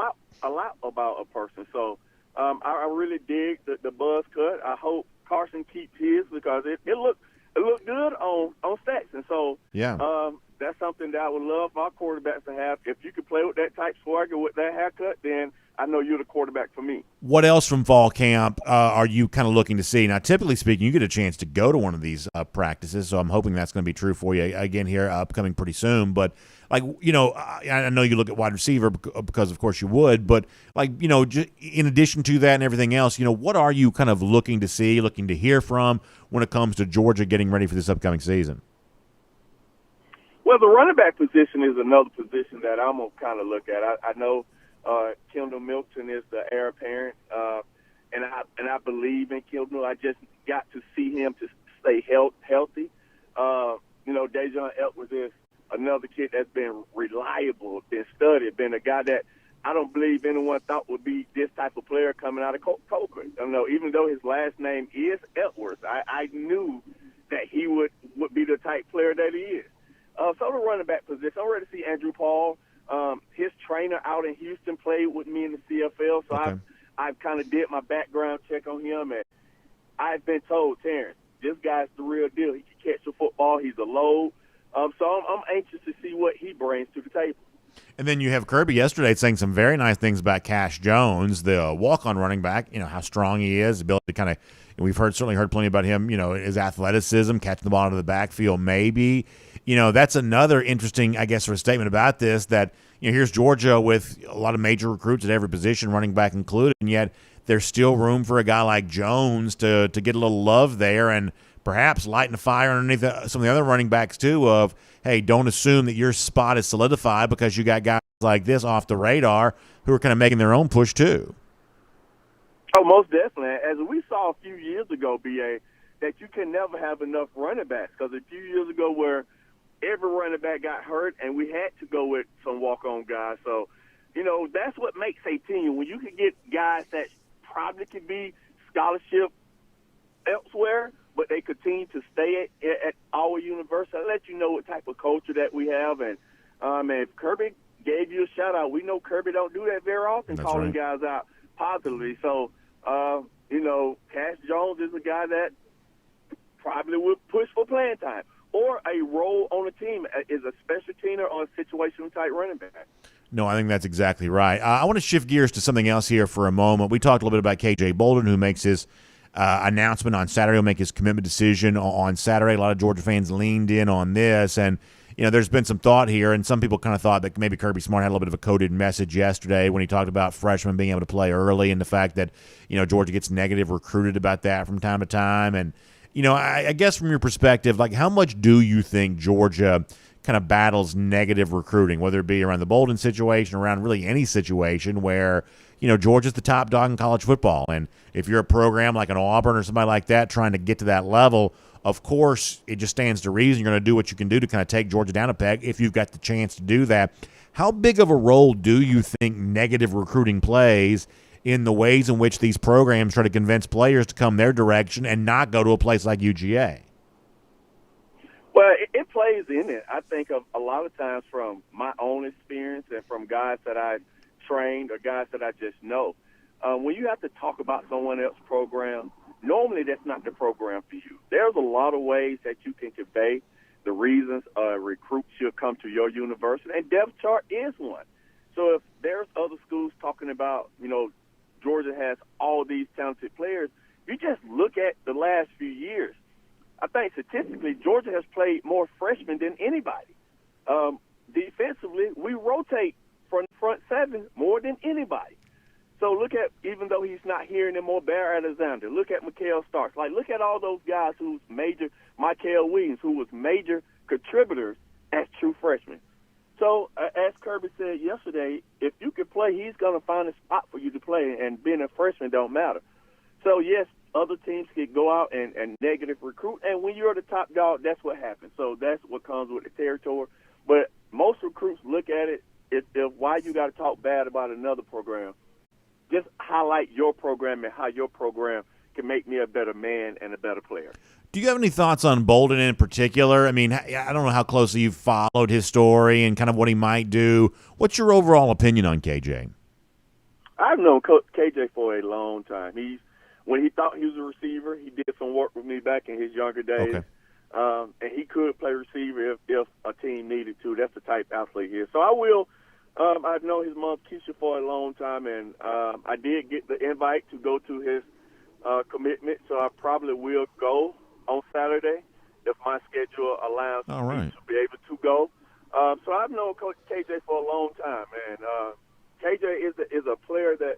a lot about a person. So I really dig the buzz cut. I hope Carson keeps his because it looked good on stats. And so that's something that I would love my quarterbacks to have. If you could play with that type swagger with that haircut, then I know you're the quarterback for me. What else from fall camp are you kind of looking to see? Now, typically speaking, you get a chance to go to one of these practices, so I'm hoping that's going to be true for you again here upcoming pretty soon. But, I know you look at wide receiver because, of course, you would. But, in addition to that and everything else, what are you kind of looking to see, looking to hear from when it comes to Georgia getting ready for this upcoming season? Well, the running back position is another position that I'm going to kind of look at. I know Kendall Milton is the heir apparent, and I believe in Kendall. I just got to see him to stay healthy. Dejon Edwards is another kid that's been reliable, been studied, been a guy that I don't believe anyone thought would be this type of player coming out of Cochran. Even though his last name is Edwards, I knew that he would be the type player that he is. So the running back position, I'm ready to see Andrew Paul. His trainer out in Houston played with me in the CFL, so okay. I've kind of did my background check on him, and I've been told, Terrence, this guy's the real deal. He can catch the football. He's a load. So I'm anxious to see what he brings to the table. And then you have Kirby yesterday saying some very nice things about Cash Jones, the walk-on running back, how strong he is, ability to kind of – we've certainly heard plenty about him, his athleticism, catching the ball out of the backfield maybe. That's another interesting, I guess, sort of statement about this that, here's Georgia with a lot of major recruits at every position, running back included, and yet there's still room for a guy like Jones to get a little love there and perhaps lighting a fire underneath some of the other running backs too of, hey, don't assume that your spot is solidified because you got guys like this off the radar who are kind of making their own push too. Oh, most definitely. As we saw a few years ago, BA, that you can never have enough running backs, because a few years ago where every running back got hurt and we had to go with some walk-on guys. So, that's what makes a team. When you can get guys that probably could be scholarship elsewhere, but they continue to stay at our university, I let you know what type of culture that we have. And if Kirby gave you a shout-out, we know Kirby don't do that very often, That's calling right. guys out positively. So, Cash Jones is a guy that probably would push for playing time or a role on a team, is a special teamer or a situational type running back. No, I think that's exactly right. I want to shift gears to something else here for a moment. We talked a little bit about KJ Bolden, who makes his announcement on Saturday. He'll make his commitment decision on Saturday. A lot of Georgia fans leaned in on this, and there's been some thought here, and some people kind of thought that maybe Kirby Smart had a little bit of a coded message yesterday when he talked about freshmen being able to play early, and the fact that Georgia gets negative recruited about that from time to time. And I guess from your perspective, like, how much do you think Georgia kind of battles negative recruiting, whether it be around the Bolden situation, around really any situation where Georgia's the top dog in college football, and if you're a program like an Auburn or somebody like that trying to get to that level, of course it just stands to reason you're going to do what you can do to kind of take Georgia down a peg if you've got the chance to do that. How big of a role do you think negative recruiting plays in the ways in which these programs try to convince players to come their direction and not go to a place like UGA? Well, it plays in it. I think of a lot of times from my own experience and from guys that I've trained or guys that I just know. When you have to talk about someone else's program, normally that's not the program for you. There's a lot of ways that you can convey the reasons a recruit should come to your university, and depth chart is one. So if there's other schools talking about, Georgia has all these talented players, you just look at the last few years. I think statistically, Georgia has played more freshmen than anybody. Defensively, we rotate from the front seven more than anybody. So look at, even though he's not here anymore, Bear Alexander. Look at Mikael Starks. Look at all those guys who's major, Michael Williams, who was major contributors as true freshmen. So as Kirby said yesterday, if you can play, he's going to find a spot for you to play, and being a freshman don't matter. So, yes, other teams can go out and negative recruit, and when you're the top dog, that's what happens. So that's what comes with the territory. But most recruits look at it, if why you got to talk bad about another program. Just highlight your program and how your program can make me a better man and a better player. Do you have any thoughts on Bolden in particular? I mean, I don't know how closely you've followed his story and kind of what he might do. What's your overall opinion on KJ? I've known KJ for a long time. When he thought he was a receiver, he did some work with me back in his younger days. Okay. And he could play receiver if a team needed to. That's the type athlete he is. So I will. I've known his mom, Keisha, for a long time, and I did get the invite to go to his commitment, so I probably will go on Saturday if my schedule allows me to be able to go. So I've known Coach KJ for a long time, and KJ is a player that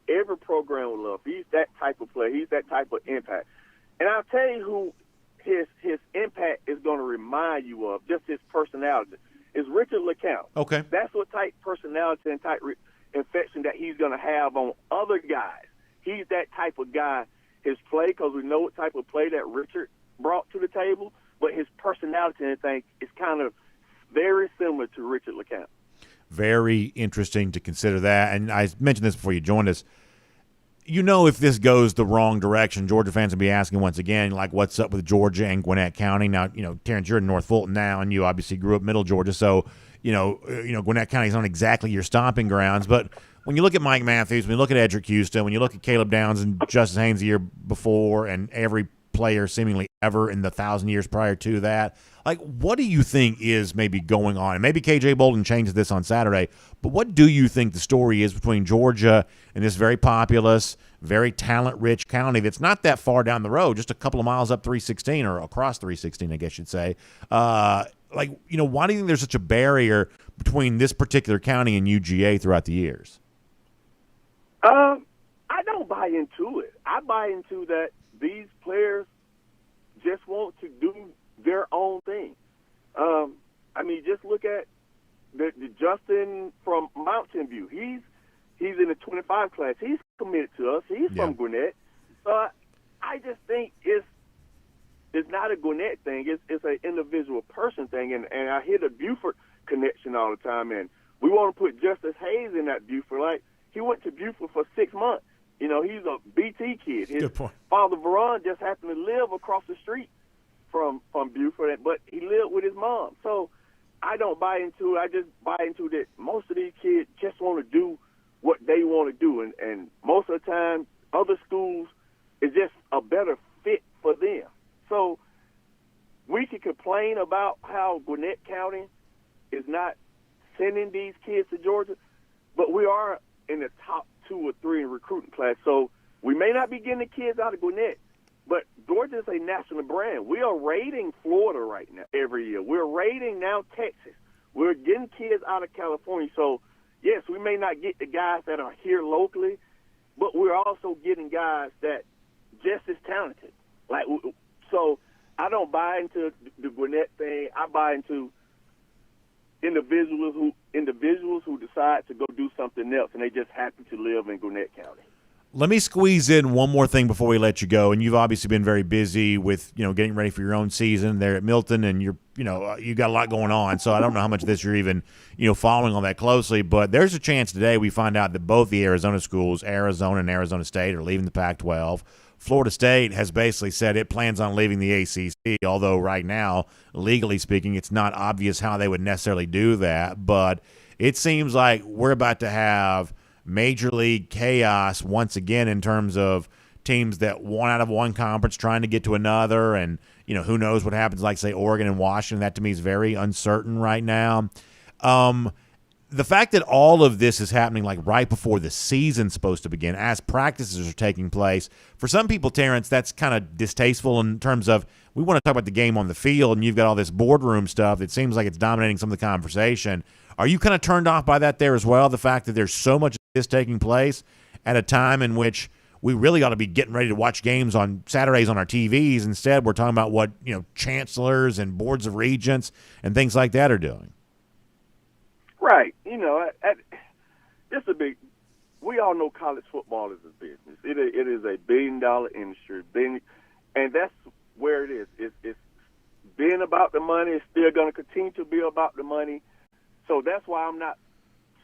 every program will love. He's that type of player. He's that type of impact. And I'll tell you who his impact is going to remind you of, just his personality, is Richard LeCount. Okay. That's what type personality and type infection that he's going to have on other guys. He's that type of guy. His play, because we know what type of play that Richard brought to the table, but his personality and thing is kind of very similar to Richard LeCount. Very interesting to consider that. And I mentioned this before you joined us. If this goes the wrong direction, Georgia fans will be asking once again, like, what's up with Georgia and Gwinnett County? Now, Terrence, you're in North Fulton now, and you obviously grew up Middle Georgia, so Gwinnett County is not exactly your stomping grounds. But when you look at Mike Matthews, when you look at Edric Houston, when you look at Caleb Downs and Justice Haynes the year before, and every player seemingly ever in the 1,000 years prior to that, like, what do you think is maybe going on? And maybe KJ Bolden changes this on Saturday, but what do you think the story is between Georgia and this very populous, very talent-rich county that's not that far down the road, just a couple of miles up 316, or across 316, I guess you'd say? Why do you think there's such a barrier between this particular county and UGA throughout the years? I don't don't buy into it. I buy into that these players just want to do their own thing. I mean, just look at the Justin from Mountain View. He's in the 25 class. He's committed to us. He's from Gwinnett. So I just think it's not a Gwinnett thing. It's an individual person thing. And I hear the Buford connection all the time. And we want to put Justice Hayes in that Buford. Like, he went to Buford for 6 months. You know, he's a BT kid. His father, Veron, just happened to live across the street from Buford, but he lived with his mom. So I don't buy into it. I just buy into that most of these kids just want to do what they want to do. And most of the time, other schools is just a better fit for them. So we can complain about how Gwinnett County is not sending these kids to Georgia, but we are in the top 2 or 3 in recruiting class. So we may not be getting the kids out of Gwinnett, but Georgia is a national brand. We are raiding Florida right now every year. We're raiding now Texas. We're getting kids out of California. So, yes, we may not get the guys that are here locally, but we're also getting guys that just as talented. So I don't buy into the Gwinnett thing. I buy into individuals who decide to go do something else, and they just happen to live in Gwinnett County. Let me squeeze in one more thing before we let you go. And you've obviously been very busy with, getting ready for your own season there at Milton, and you got a lot going on. So I don't know how much of this you're even, following all that closely. But there's a chance today we find out that both the Arizona schools, Arizona and Arizona State, are leaving the Pac-12. Florida State has basically said it plans on leaving the ACC, although right now, legally speaking, it's not obvious how they would necessarily do that. But it seems like we're about to have major league chaos once again in terms of teams that won out of one conference trying to get to another, and who knows what happens, like say Oregon and Washington. That to me is very uncertain right now. The fact that all of this is happening like right before the season's supposed to begin, as practices are taking place, for some people, Terrence, that's kind of distasteful in terms of we want to talk about the game on the field, and you've got all this boardroom stuff that seems like it's dominating some of the conversation. Are you kind of turned off by that there as well, the fact that there's so much of this taking place at a time in which we really ought to be getting ready to watch games on Saturdays on our TVs? Instead, we're talking about what chancellors and boards of regents and things like that are doing. Right. It's a big – we all know college football is a business. It is a billion-dollar industry, and that's where it is. It's being about the money. It's still going to continue to be about the money. So that's why I'm not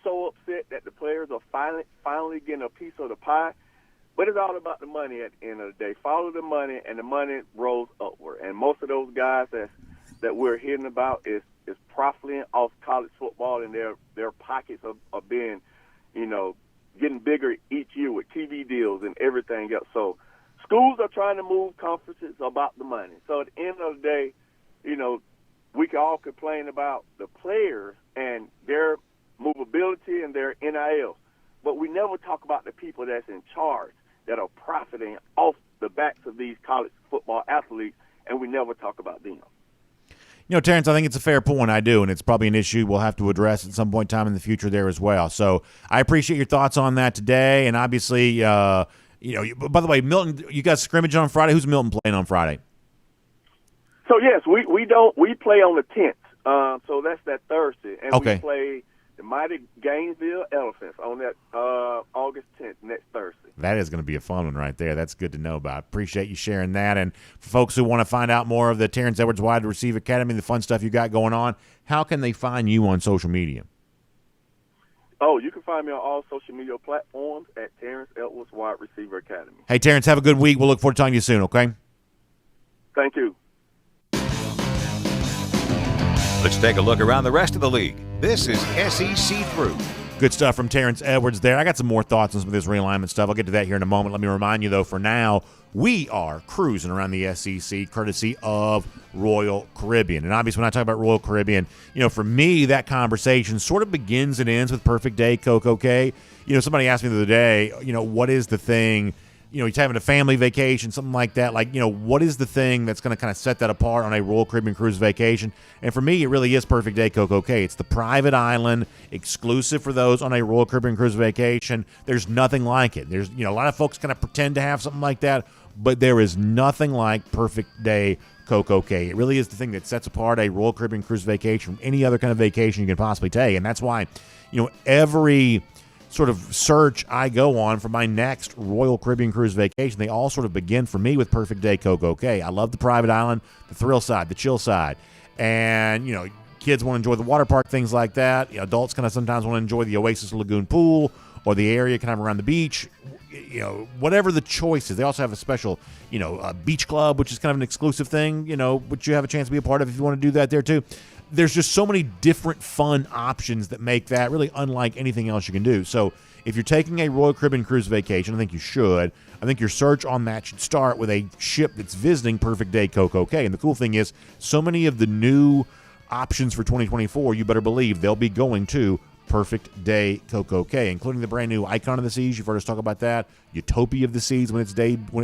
so upset that the players are finally getting a piece of the pie. But it's all about the money at the end of the day. Follow the money, and the money rolls upward. And most of those guys that we're hearing about is profiting off college football, and their pockets are being, getting bigger each year with TV deals and everything else. So schools are trying to move conferences about the money. So at the end of the day, we can all complain about the players and their movability and their NIL, but we never talk about the people that's in charge that are profiting off the backs of these college football athletes, and we never talk about them. Terrence, I think it's a fair point. I do, and it's probably an issue we'll have to address at some point in time in the future there as well. So I appreciate your thoughts on that today, and obviously, by the way, Milton, you got scrimmage on Friday. Who's Milton playing on Friday? So yes, we play on the 10th. So that's that Thursday, and we play the mighty Gainesville Elephants on that August 10th, next Thursday. That is going to be a fun one right there. That's good to know about. Appreciate you sharing that. And for folks who want to find out more of the Terrence Edwards Wide Receiver Academy, the fun stuff you got going on, how can they find you on social media? Oh, you can find me on all social media platforms at Terrence Edwards Wide Receiver Academy. Hey, Terrence, have a good week. We'll look forward to talking to you soon, okay? Thank you. Let's take a look around the rest of the league. This is SEC Through. Good stuff from Terrence Edwards there. I got some more thoughts on some of this realignment stuff. I'll get to that here in a moment. Let me remind you, though, for now, we are cruising around the SEC courtesy of Royal Caribbean. And obviously, when I talk about Royal Caribbean, for me, that conversation sort of begins and ends with Perfect Day Coco K. Somebody asked me the other day, what is the thing he's having a family vacation, something like that. Like, what is the thing that's going to kind of set that apart on a Royal Caribbean Cruise vacation? And for me, it really is Perfect Day CocoCay. It's the private island, exclusive for those on a Royal Caribbean Cruise vacation. There's nothing like it. There's, a lot of folks kind of pretend to have something like that, but there is nothing like Perfect Day CocoCay. It really is the thing that sets apart a Royal Caribbean Cruise vacation from any other kind of vacation you can possibly take. And that's why, every sort of search I go on for my next Royal Caribbean Cruise vacation, they all sort of begin for me with Perfect Day CocoCay. I love the private island, the thrill side, the chill side. And, kids want to enjoy the water park, things like that. Adults kind of sometimes want to enjoy the Oasis Lagoon pool or the area kind of around the beach. Whatever the choice is. They also have a special, beach club, which is kind of an exclusive thing, which you have a chance to be a part of if you want to do that there too. There's just so many different fun options that make that really unlike anything else you can do. So if you're taking a Royal Caribbean Cruise vacation, I think you should. I think your search on that should start with a ship that's visiting Perfect Day CocoCay. And the cool thing is, so many of the new options for 2024, you better believe they'll be going to Perfect Day CocoCay, including the brand new Icon of the Seas. You've heard us talk about that. Utopia of the Seas when it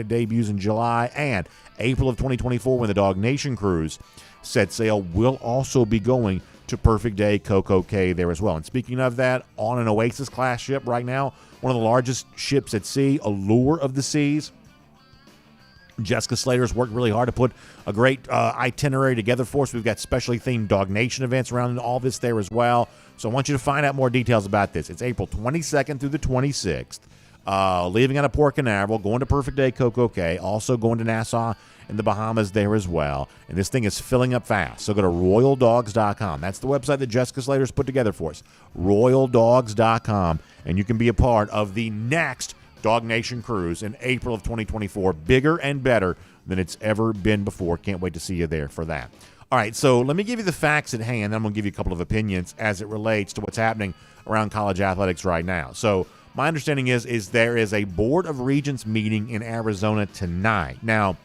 debuts in July, and April of 2024 when the DawgNation cruise set sail will also be going to Perfect Day CocoCay there as well. And speaking of that, on an Oasis class ship right now, one of the largest ships at sea, Allure of the Seas. Jessica Slater's worked really hard to put a great itinerary together for us. We've got specially themed DawgNation events around all this there as well. So I want you to find out more details about this. It's April 22nd through the 26th. Leaving out of Port Canaveral, going to Perfect Day CocoCay, also going to Nassau and the Bahamas there as well. And this thing is filling up fast. So go to royaldogs.com. That's the website that Jessica Slater's put together for us. royaldogs.com. And you can be a part of the next DawgNation cruise in April of 2024. Bigger and better than it's ever been before. Can't wait to see you there for that. All right, so let me give you the facts at hand. Then I'm going to give you a couple of opinions as it relates to what's happening around college athletics right now. So my understanding is there is a Board of Regents meeting in Arizona tonight. Now,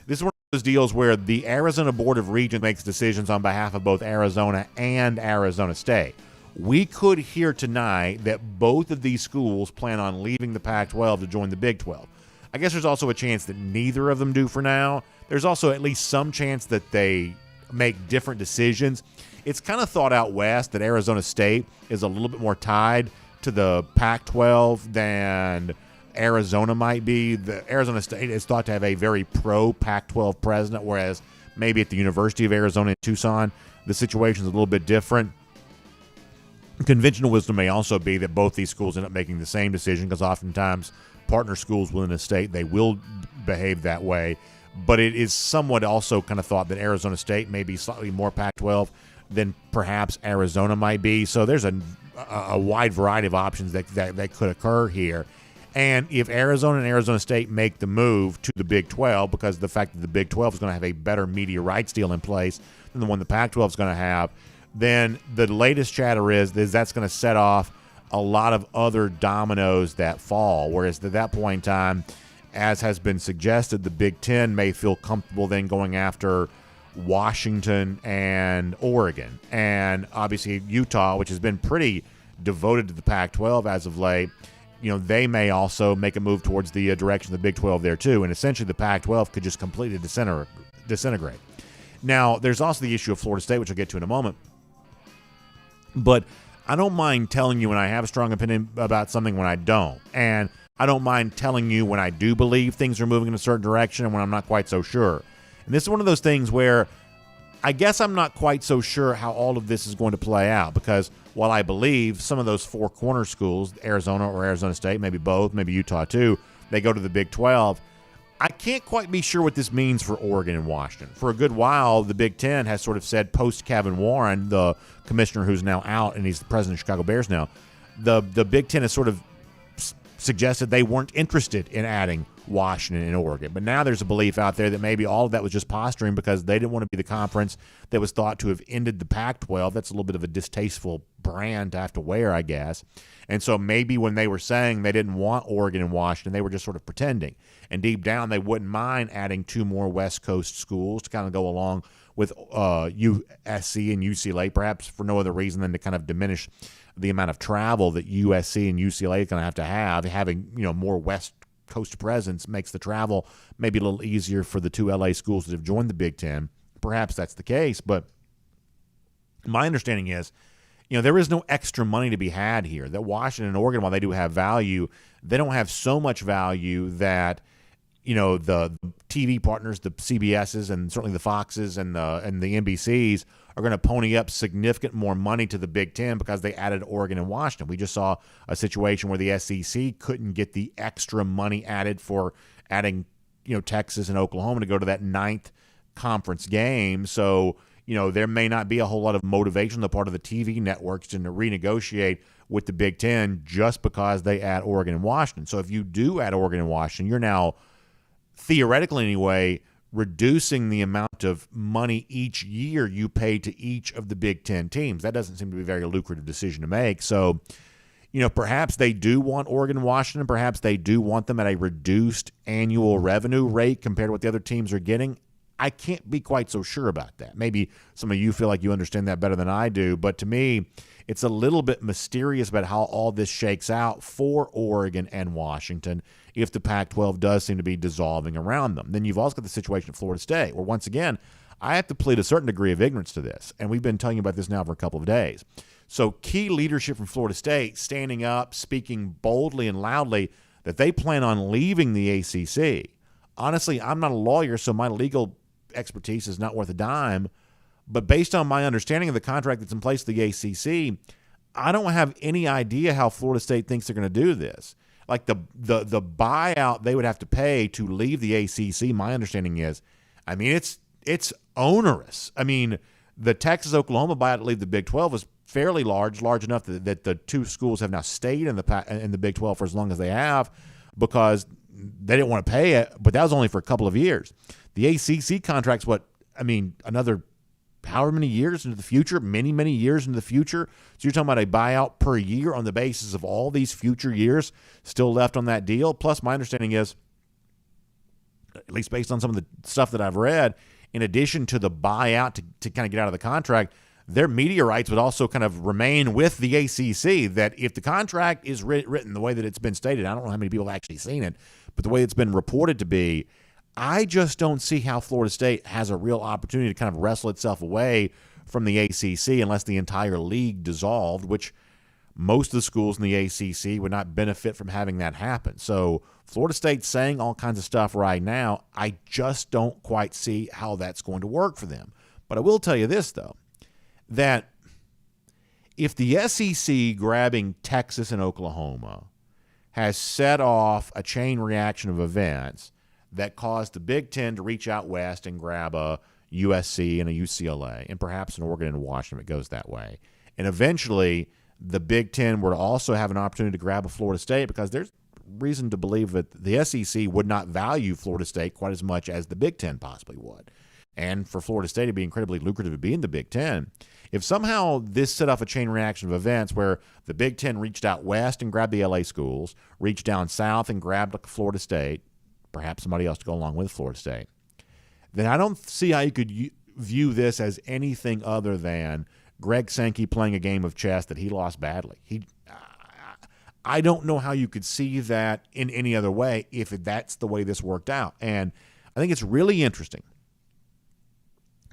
this is one of those deals where the Arizona Board of Regents makes decisions on behalf of both Arizona and Arizona State. We could hear tonight that both of these schools plan on leaving the Pac-12 to join the Big 12. I guess there's also a chance that neither of them do for now. There's also at least some chance that they make different decisions. It's kind of thought out west that Arizona State is a little bit more tied to the Pac-12 than Arizona might be. The Arizona State is thought to have a very pro-Pac-12 president, whereas maybe at the University of Arizona in Tucson, the situation is a little bit different. Conventional wisdom may also be that both these schools end up making the same decision, because oftentimes partner schools within a state, they will behave that way. But it is somewhat also kind of thought that Arizona State may be slightly more Pac-12 than perhaps Arizona might be. So there's a wide variety of options that could occur here. And if Arizona and Arizona State make the move to the Big 12, because of the fact that the Big 12 is going to have a better media rights deal in place than the one the Pac-12 is going to have, then the latest chatter is that's going to set off a lot of other dominoes that fall. Whereas at that point in time, as has been suggested, the Big Ten may feel comfortable then going after Washington and Oregon. And obviously Utah, which has been pretty devoted to the Pac-12 as of late, they may also make a move towards the direction of the Big 12 there too. And essentially the Pac-12 could just completely disintegrate. Now, there's also the issue of Florida State, which I'll get to in a moment. But I don't mind telling you when I have a strong opinion about something when I don't. And I don't mind telling you when I do believe things are moving in a certain direction and when I'm not quite so sure. And this is one of those things where I guess I'm not quite so sure how all of this is going to play out, because while I believe some of those four corner schools, Arizona or Arizona State, maybe both, maybe Utah too, they go to the Big 12, I can't quite be sure what this means for Oregon and Washington. For a good while, the Big Ten has sort of said, post Kevin Warren, the commissioner who's now out and he's the president of Chicago Bears now, the Big Ten has sort of suggested they weren't interested in adding Washington and Oregon. But now there's a belief out there that maybe all of that was just posturing because they didn't want to be the conference that was thought to have ended the Pac-12. That's a little bit of a distasteful brand to have to wear, I guess. And so maybe when they were saying they didn't want Oregon and Washington, they were just sort of pretending. And deep down, they wouldn't mind adding two more West Coast schools to kind of go along with USC and UCLA, perhaps for no other reason than to kind of diminish the amount of travel that USC and UCLA is going to have, having more West coast presence makes the travel maybe a little easier for the 2 LA schools that have joined the Big Ten. Perhaps that's the case, but my understanding is, there is no extra money to be had here. That Washington and Oregon, while they do have value, they don't have so much value that, the TV partners, the CBSs and certainly the Foxes and the NBCs are going to pony up significant more money to the Big Ten because they added Oregon and Washington. We just saw a situation where the SEC couldn't get the extra money added for adding, Texas and Oklahoma to go to that 9th conference game. So, there may not be a whole lot of motivation on the part of the TV networks to renegotiate with the Big Ten just because they add Oregon and Washington. So if you do add Oregon and Washington, you're now, theoretically anyway, reducing the amount of money each year you pay to each of the Big Ten teams. That doesn't seem to be a very lucrative decision to make. So, perhaps they do want Oregon and Washington. Perhaps they do want them at a reduced annual revenue rate compared to what the other teams are getting. I can't be quite so sure about that. Maybe some of you feel like you understand that better than I do, but to me, it's a little bit mysterious about how all this shakes out for Oregon and Washington if the Pac-12 does seem to be dissolving around them. Then you've also got the situation at Florida State, where once again, I have to plead a certain degree of ignorance to this, and we've been telling you about this now for a couple of days. So key leadership from Florida State standing up, speaking boldly and loudly that they plan on leaving the ACC. Honestly, I'm not a lawyer, so my legal expertise is not worth a dime, but based on my understanding of the contract that's in place with the ACC, I don't have any idea how Florida State thinks they're going to do this. Like the buyout they would have to pay to leave the ACC, my understanding is, it's onerous. The Texas-Oklahoma buyout to leave the Big 12 was fairly large enough that the two schools have now stayed in the Big 12 for as long as they have because they didn't want to pay it, but that was only for a couple of years. The ACC contract's another however many years into the future, many, many years into the future. So you're talking about a buyout per year on the basis of all these future years still left on that deal. Plus, my understanding is, at least based on some of the stuff that I've read, in addition to the buyout to kind of get out of the contract, their media rights would also kind of remain with the ACC, that if the contract is written the way that it's been stated, I don't know how many people have actually seen it, but the way it's been reported to be, I just don't see how Florida State has a real opportunity to kind of wrestle itself away from the ACC unless the entire league dissolved, which most of the schools in the ACC would not benefit from having that happen. So Florida State's saying all kinds of stuff right now. I just don't quite see how that's going to work for them. But I will tell you this, though, that if the SEC grabbing Texas and Oklahoma has set off a chain reaction of events that caused the Big Ten to reach out west and grab a USC and a UCLA, and perhaps an Oregon and Washington if it goes that way. And eventually, the Big Ten were to also have an opportunity to grab a Florida State, because there's reason to believe that the SEC would not value Florida State quite as much as the Big Ten possibly would. And for Florida State to be incredibly lucrative to be in the Big Ten, if somehow this set off a chain reaction of events where the Big Ten reached out west and grabbed the LA schools, reached down south and grabbed Florida State, perhaps somebody else to go along with Florida State, then I don't see how you could view this as anything other than Greg Sankey playing a game of chess that he lost badly. I don't know how you could see that in any other way if that's the way this worked out. And I think it's really interesting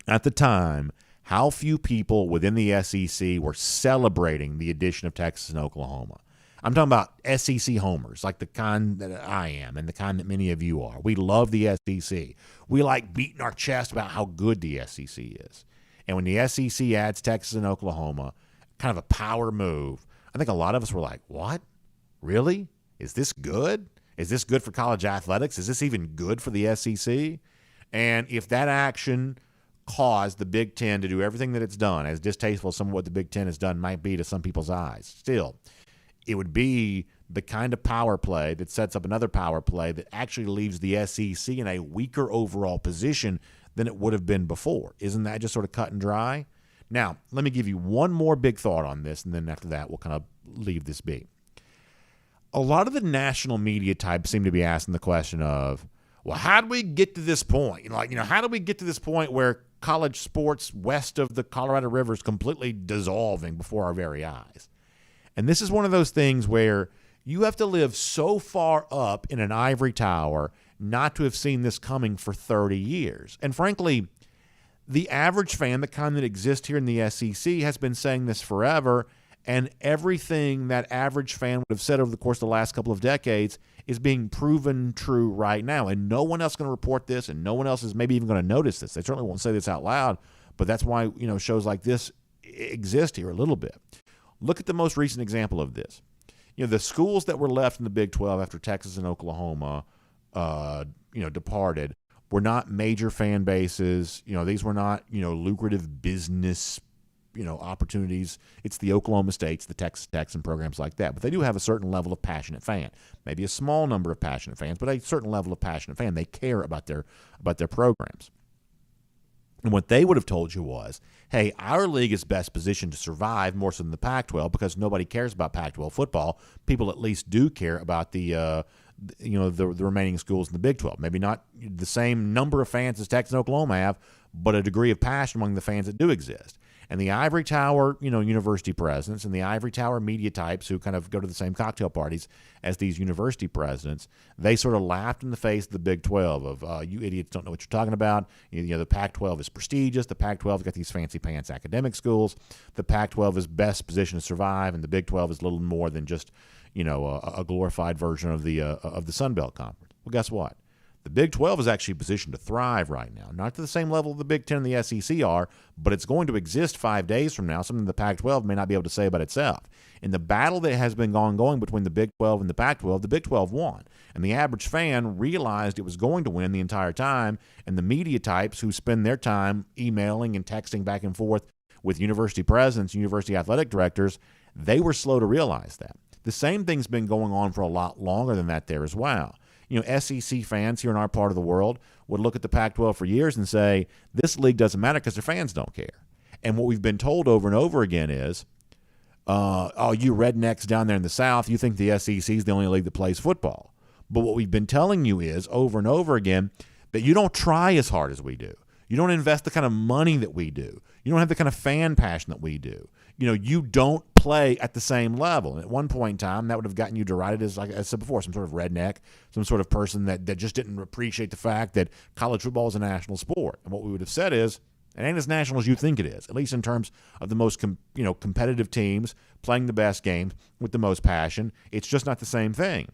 at the time how few people within the SEC were celebrating the addition of Texas and Oklahoma. I'm talking about SEC homers, like the kind that I am and the kind that many of you are. We love the SEC. We like beating our chest about how good the SEC is. And when the SEC adds Texas and Oklahoma, kind of a power move, I think a lot of us were like, what? Really? Is this good? Is this good for college athletics? Is this even good for the SEC? And if that action caused the Big Ten to do everything that it's done, as distasteful as some of what the Big Ten has done might be to some people's eyes, still, it would be the kind of power play that sets up another power play that actually leaves the SEC in a weaker overall position than it would have been before. Isn't that just sort of cut and dry? Now, let me give you one more big thought on this, and then after that, we'll kind of leave this be. A lot of the national media types seem to be asking the question of, well, how do we get to this point? How do we get to this point where college sports west of the Colorado River is completely dissolving before our very eyes? And this is one of those things where You have to live so far up in an ivory tower not to have seen this coming for 30 years. And frankly, the average fan, the kind that exists here in the SEC, has been saying this forever, and everything that average fan would have said over the course of the last couple of decades is being proven true right now. And no one else is going to report this, and no one else is maybe even going to notice this. They certainly won't say this out loud, but that's why, shows like this exist here a little bit. Look at the most recent example of this. The schools that were left in the Big 12 after Texas and Oklahoma, departed were not major fan bases. These were not, lucrative business, opportunities. It's the Oklahoma States, the Texas Techs, and programs like that. But they do have a certain level of passionate fan. Maybe a small number of passionate fans, but a certain level of passionate fan. They care about their programs. And what they would have told you was, hey, our league is best positioned to survive more so than the Pac-12 because nobody cares about Pac-12 football. People at least do care about the remaining schools in the Big 12. Maybe not the same number of fans as Texas and Oklahoma have, but a degree of passion among the fans that do exist. And the ivory tower, university presidents and the ivory tower media types who kind of go to the same cocktail parties as these university presidents, they sort of laughed in the face of the Big 12 of, you idiots don't know what you're talking about. The Pac-12 is prestigious. The Pac-12's got these fancy pants academic schools. The Pac-12 is best positioned to survive, and the Big 12 is little more than just, a glorified version of the Sun Belt Conference. Well, guess what? The Big 12 is actually positioned to thrive right now. Not to the same level the Big 10 and the SEC are, but it's going to exist 5 days from now, something the Pac-12 may not be able to say about itself. In the battle that has been going between the Big 12 and the Pac-12, the Big 12 won. And the average fan realized it was going to win the entire time, and the media types who spend their time emailing and texting back and forth with university presidents, university athletic directors, they were slow to realize that. The same thing's been going on for a lot longer than that there as well. SEC fans here in our part of the world would look at the Pac-12 for years and say, this league doesn't matter because their fans don't care. And what we've been told over and over again is, you rednecks down there in the South, you think the SEC is the only league that plays football. But what we've been telling you is, over and over again, that you don't try as hard as we do. You don't invest the kind of money that we do. You don't have the kind of fan passion that we do. You don't play at the same level. And at one point in time, that would have gotten you derided as, like I said before, some sort of redneck, some sort of person that just didn't appreciate the fact that college football is a national sport. And what we would have said is, it ain't as national as you think it is, at least in terms of the most competitive teams playing the best games with the most passion. It's just not the same thing.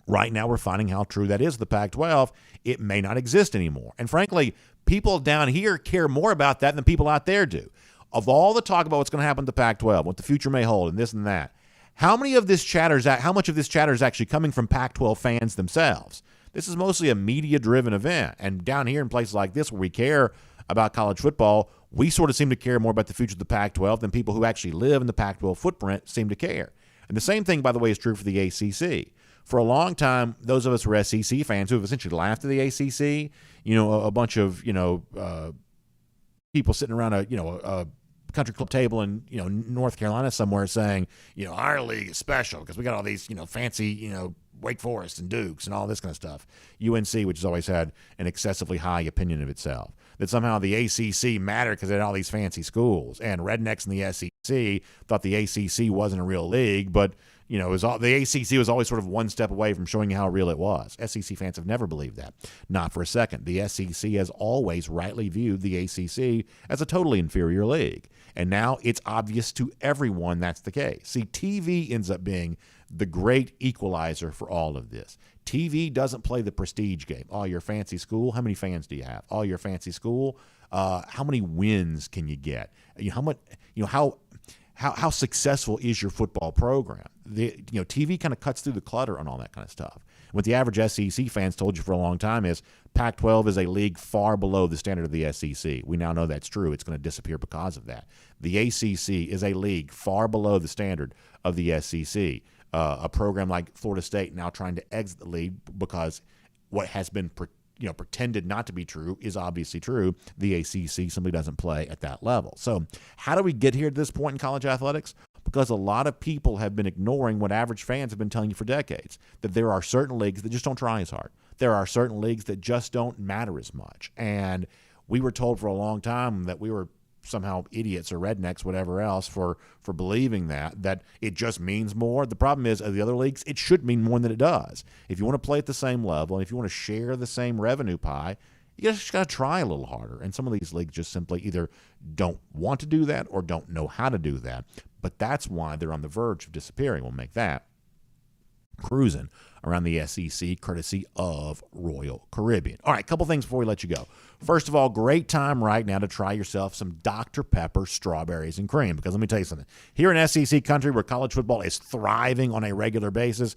Right now, we're finding how true that is. The Pac-12, it may not exist anymore. And frankly, people down here care more about that than people out there do. Of all the talk about what's going to happen to the Pac-12, what the future may hold, and this and that, how much of this chatter is actually coming from Pac-12 fans themselves? This is mostly a media-driven event. And down here in places like this where we care about college football, we sort of seem to care more about the future of the Pac-12 than people who actually live in the Pac-12 footprint seem to care. And the same thing, by the way, is true for the ACC. For a long time, those of us who are SEC fans who have essentially laughed at the ACC, a bunch of, people sitting around a country club table in, North Carolina somewhere saying, our league is special because we got all these, fancy, Wake Forest and Dukes and all this kind of stuff. UNC, which has always had an excessively high opinion of itself. That somehow the ACC mattered because it had all these fancy schools. And rednecks in the SEC thought the ACC wasn't a real league, but the ACC was always sort of one step away from showing you how real it was. SEC fans have never believed that. Not for a second. The SEC has always rightly viewed the ACC as a totally inferior league. And now it's obvious to everyone that's the case. See, TV ends up being the great equalizer for all of this. TV doesn't play the prestige game. Oh, your fancy school, how many fans do you have? Oh, your fancy school, how many wins can you get? How successful is your football program? TV kind of cuts through the clutter on all that kind of stuff. What the average SEC fans told you for a long time is Pac-12 is a league far below the standard of the SEC. We now know that's true. It's going to disappear because of that. The ACC is a league far below the standard of the SEC. A program like Florida State now trying to exit the league because what has been pretended not to be true is obviously true. The ACC simply doesn't play at that level. So how do we get here to this point in college athletics? Because a lot of people have been ignoring what average fans have been telling you for decades, that there are certain leagues that just don't try as hard. There are certain leagues that just don't matter as much. And we were told for a long time that we were somehow idiots or rednecks, whatever else, for believing that it just means more. The problem is, of the other leagues, it should mean more than it does. If you want to play at the same level and if you want to share the same revenue pie, you just got to try a little harder. And some of these leagues just simply either don't want to do that or don't know how to do that. But that's why they're on the verge of disappearing. We'll make that cruising around the SEC, courtesy of Royal Caribbean. All right, a couple things before we let you go. First of all, great time right now to try yourself some Dr. Pepper strawberries and cream, because let me tell you something. Here in SEC country, where college football is thriving on a regular basis,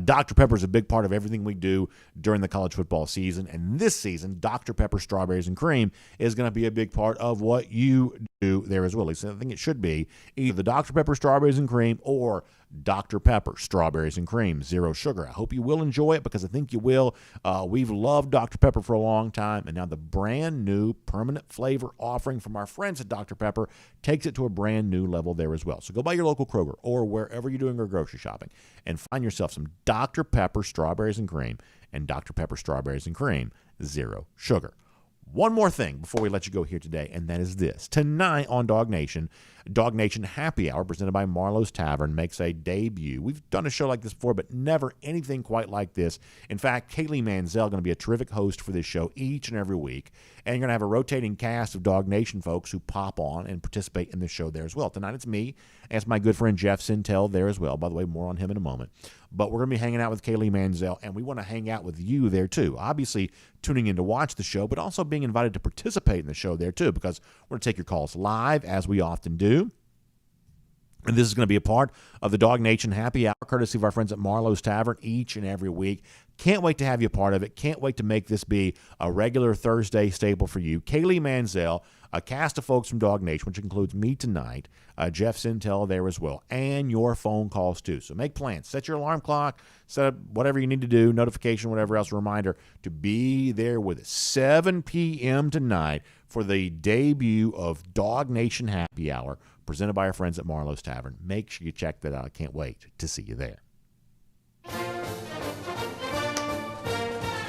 Dr. Pepper is a big part of everything we do during the college football season. And this season, Dr. Pepper strawberries and cream is going to be a big part of what you do there as well. At least I think it should be either the Dr. Pepper strawberries and cream or Dr. Pepper strawberries and cream, zero sugar. I hope you will enjoy it, because I think you will. We've loved Dr. Pepper for a long time, and now the brand new permanent flavor offering from our friends at Dr. Pepper takes it to a brand new level there as well. So go by your local Kroger or wherever you're doing your grocery shopping and find yourself some Dr. Pepper strawberries and cream and Dr. Pepper strawberries and cream, zero sugar. One more thing before we let you go here today, and that is this. Tonight on DawgNation Happy Hour, presented by Marlowe's Tavern, makes a debut. We've done a show like this before, but never anything quite like this. In fact, Kaylee Mansell is going to be a terrific host for this show each and every week, and you're going to have a rotating cast of DawgNation folks who pop on and participate in the show there as well. Tonight it's me, and it's my good friend Jeff Sintel there as well. By the way, more on him in a moment. But we're going to be hanging out with Kaylee Mansell, and we want to hang out with you there too. Obviously, tuning in to watch the show, but also being invited to participate in the show there too, because we're going to take your calls live, as we often do. And this is going to be a part of the DawgNation Happy Hour, courtesy of our friends at Marlowe's Tavern, each and every week. Can't wait to have you a part of it. Can't wait to make this be a regular Thursday staple for you. Kaylee Mansell, a cast of folks from DawgNation, which includes me tonight, Jeff Sintel there as well, and your phone calls too. So make plans. Set your alarm clock, set up whatever you need to do, notification, whatever else, reminder to be there with us 7 p.m. tonight for the debut of DawgNation Happy Hour, presented by our friends at Marlowe's Tavern. Make sure you check that out. I can't wait to see you there.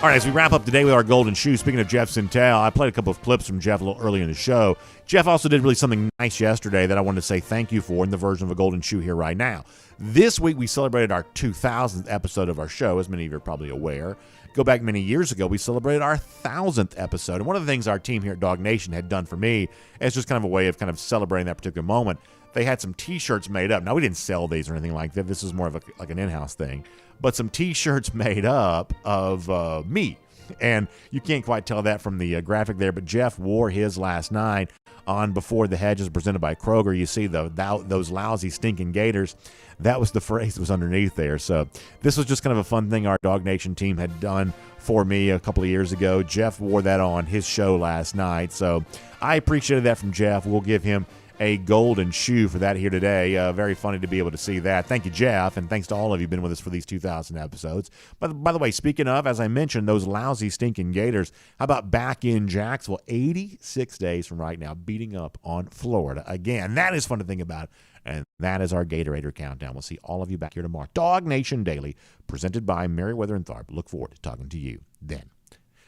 All right, as we wrap up today with our golden shoe, speaking of Jeff Sintel, I played a couple of clips from Jeff a little earlier in the show. Jeff also did really something nice yesterday that I wanted to say thank you for in the version of a golden shoe here right now. This week, we celebrated our 2000th episode of our show, as many of you are probably aware. Go back many years ago, we celebrated our 1000th episode. And one of the things our team here at DawgNation had done for me is just kind of a way of kind of celebrating that particular moment. They had some T-shirts made up. Now, we didn't sell these or anything like that. This is more of like an in-house thing. But some T-shirts made up of me. And you can't quite tell that from the graphic there, but Jeff wore his last night on Before the Hedges, presented by Kroger. You see those lousy, stinking gators. That was the phrase that was underneath there. So this was just kind of a fun thing our DawgNation team had done for me a couple of years ago. Jeff wore that on his show last night. So I appreciated that from Jeff. We'll give him a golden shoe for that here today. Very funny to be able to see that. Thank you, Jeff, and thanks to all of you who've been with us for these 2,000 episodes. But by the way, speaking of, as I mentioned, those lousy, stinking Gators, how about back in Jacksonville, 86 days from right now, beating up on Florida again. That is fun to think about, and that is our Gatorator countdown. We'll see all of you back here tomorrow. DawgNation Daily, presented by Meriwether Tharp. Look forward to talking to you then.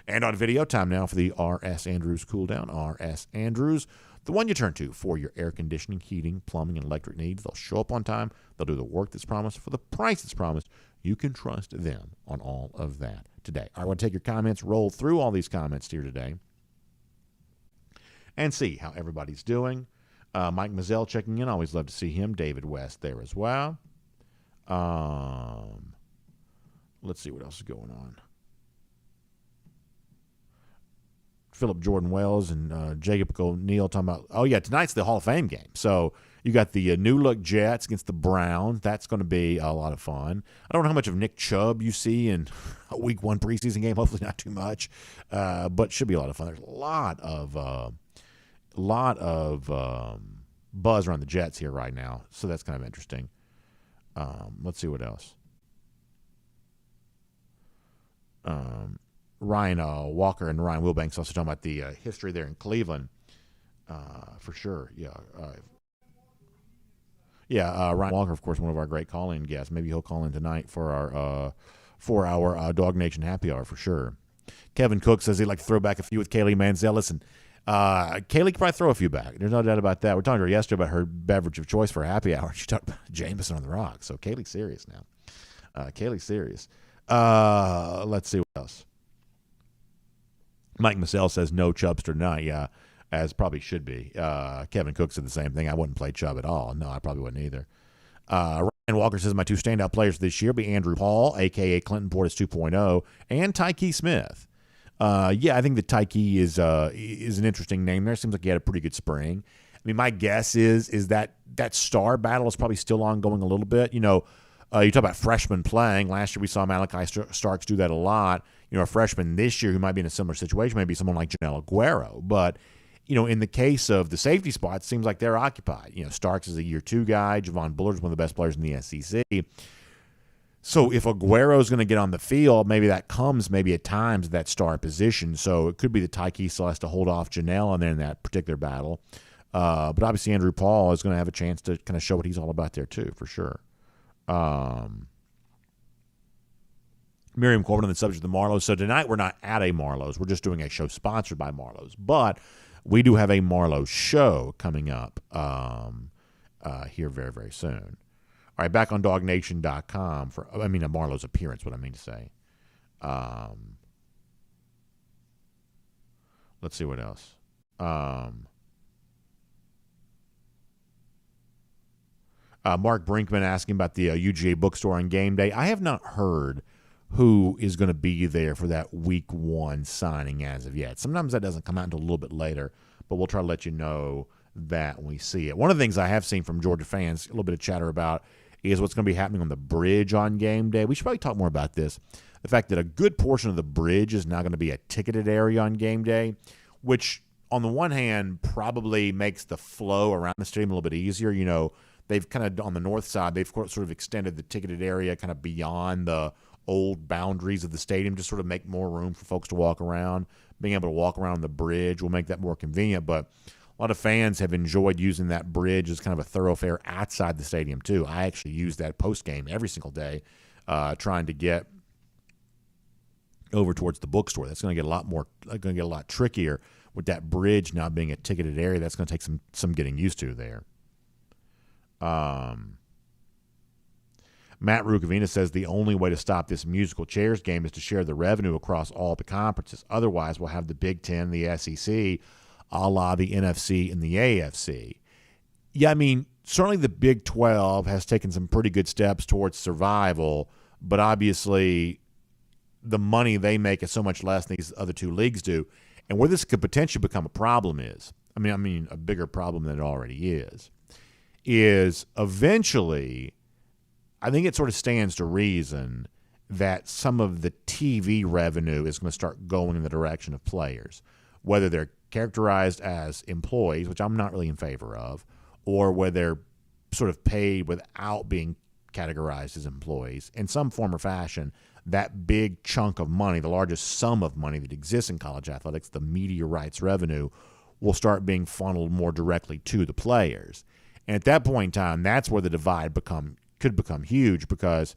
And on video, time now for the R.S. Andrews Cool Down. R.S. Andrews, the one you turn to for your air conditioning, heating, plumbing, and electric needs. They'll show up on time. They'll do the work that's promised for the price that's promised. You can trust them on all of that today. I want to take your comments, roll through all these comments here today, and see how everybody's doing. Mike Mazzell checking in. Always love to see him. David West there as well. Let's see what else is going on. Philip Jordan Wells and Jacob O'Neal talking about, oh, yeah, tonight's the Hall of Fame game. So you got the new look Jets against the Browns. That's going to be a lot of fun. I don't know how much of Nick Chubb you see in a week one preseason game. Hopefully not too much, but should be a lot of fun. There's a lot of buzz around the Jets here right now, so that's kind of interesting. Let's see what else. Ryan Walker and Ryan Wilbanks also talking about the history there in Cleveland, for sure. Ryan Walker, of course, one of our great call-in guests. Maybe he'll call in tonight for our DawgNation Happy Hour for sure. Kevin Cook says he'd like to throw back a few with Kaylee Mansell. Listen, Kaylee could probably throw a few back. There's no doubt about that. We're talking to her yesterday about her beverage of choice for happy hour. She talked about Jameson on the rocks. So Kaylee's serious now. Kaylee's serious. Let's see what else. Mike Massell says no Chubster tonight. Yeah, as probably should be. Kevin Cook said the same thing. I wouldn't play Chubb at all. No, I probably wouldn't either. Ryan Walker says my two standout players this year be Andrew Hall, a.k.a. Clinton Portis 2.0, and Tyke Smith. Yeah, I think that Tyke is an interesting name there. Seems like he had a pretty good spring. I mean, my guess is that star battle is probably still ongoing a little bit. You talk about freshmen playing. Last year we saw Malachi Starks do that a lot. A freshman this year who might be in a similar situation, maybe someone like Janelle Aguero. But, in the case of the safety spots, it seems like they're occupied. Starks is a year 2 guy. Javon Bullard is one of the best players in the SEC. So if Aguero is going to get on the field, maybe that comes at times that star position. So it could be that Tyke still has to hold off Janelle on there in that particular battle. But obviously Andrew Paul is going to have a chance to kind of show what he's all about there too, for sure. Miriam Corbin on the subject of the Marlows. So tonight we're not at a Marlows. We're just doing a show sponsored by Marlows. But we do have a Marlows show coming up here very, very soon. All right, back on DawgNation.com for, a Marlowe's appearance, what I mean to say. Let's see what else. Mark Brinkman asking about the UGA bookstore on game day. I have not heard who is going to be there for that week 1 signing as of yet. Sometimes that doesn't come out until a little bit later, but we'll try to let you know that when we see it. One of the things I have seen from Georgia fans, a little bit of chatter about, is what's going to be happening on the bridge on game day. We should probably talk more about this. The fact that a good portion of the bridge is now going to be a ticketed area on game day, which on the one hand probably makes the flow around the stadium a little bit easier. They've kind of, on the north side, they've sort of extended the ticketed area kind of beyond the old boundaries of the stadium to sort of make more room for folks to walk around. Being able to walk around the bridge will make that more convenient, but a lot of fans have enjoyed using that bridge as kind of a thoroughfare outside the stadium too. I actually use that post-game every single day trying to get over towards the bookstore. That's going to get a lot trickier with that bridge now being a ticketed area. That's going to take some getting used to there. Matt Rukavina says the only way to stop this musical chairs game is to share the revenue across all the conferences. Otherwise, we'll have the Big Ten, the SEC, a la the NFC and the AFC. Yeah, certainly the Big 12 has taken some pretty good steps towards survival, but obviously the money they make is so much less than these other 2 leagues do. And where this could potentially become a problem is, a bigger problem than it already is eventually, I think it sort of stands to reason that some of the TV revenue is going to start going in the direction of players, whether they're characterized as employees, which I'm not really in favor of, or whether they're sort of paid without being categorized as employees. In some form or fashion, that big chunk of money, the largest sum of money that exists in college athletics, the media rights revenue, will start being funneled more directly to the players. And at that point in time, that's where the divide could become huge because,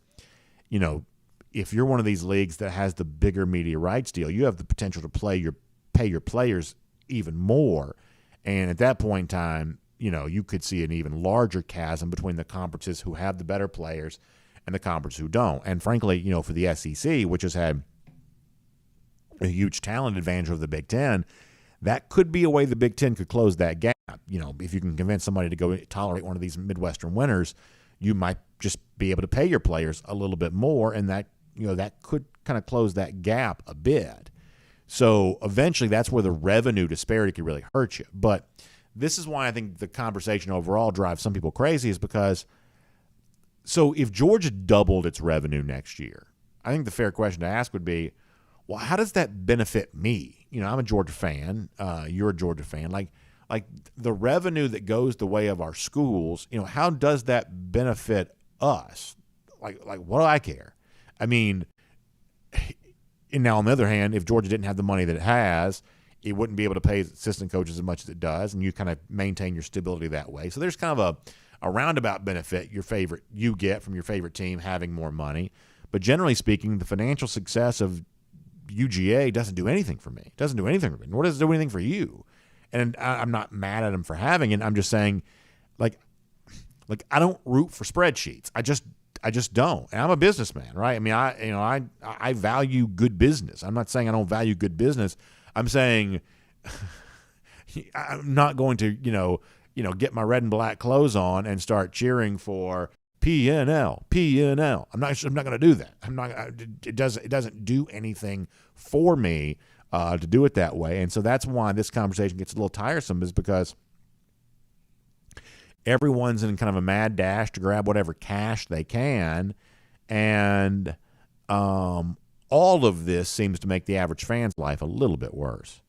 if you're one of these leagues that has the bigger media rights deal, you have the potential to pay your players even more. And at that point in time, you could see an even larger chasm between the conferences who have the better players and the conferences who don't. And frankly, for the SEC, which has had a huge talent advantage over the Big Ten, that could be a way the Big Ten could close that gap. If you can convince somebody to go tolerate one of these Midwestern winners, you might just be able to pay your players a little bit more, and that could kind of close that gap a bit. So eventually that's where the revenue disparity could really hurt you. But this is why I think the conversation overall drives some people crazy, is because if Georgia doubled its revenue next year, I think the fair question to ask would be, well, how does that benefit me? I'm a Georgia fan. You're a Georgia fan. Like the revenue that goes the way of our schools, how does that benefit us? Like what do I care? And now on the other hand, if Georgia didn't have the money that it has, it wouldn't be able to pay its assistant coaches as much as it does, and you kind of maintain your stability that way. So there's kind of a roundabout benefit you get from your favorite team having more money. But generally speaking, the financial success of UGA doesn't do anything for me. It doesn't do anything for me, nor does it do anything for you. And I'm not mad at him for having it. I'm just saying, like I don't root for spreadsheets. I just don't. And I'm a businessman, right? I mean, I value good business. I'm not saying I don't value good business. I'm saying I'm not going to, get my red and black clothes on and start cheering for PNL. I'm not going to do that. It doesn't do anything for me to do it that way. And so that's why this conversation gets a little tiresome, is because everyone's in kind of a mad dash to grab whatever cash they can, and all of this seems to make the average fan's life a little bit worse.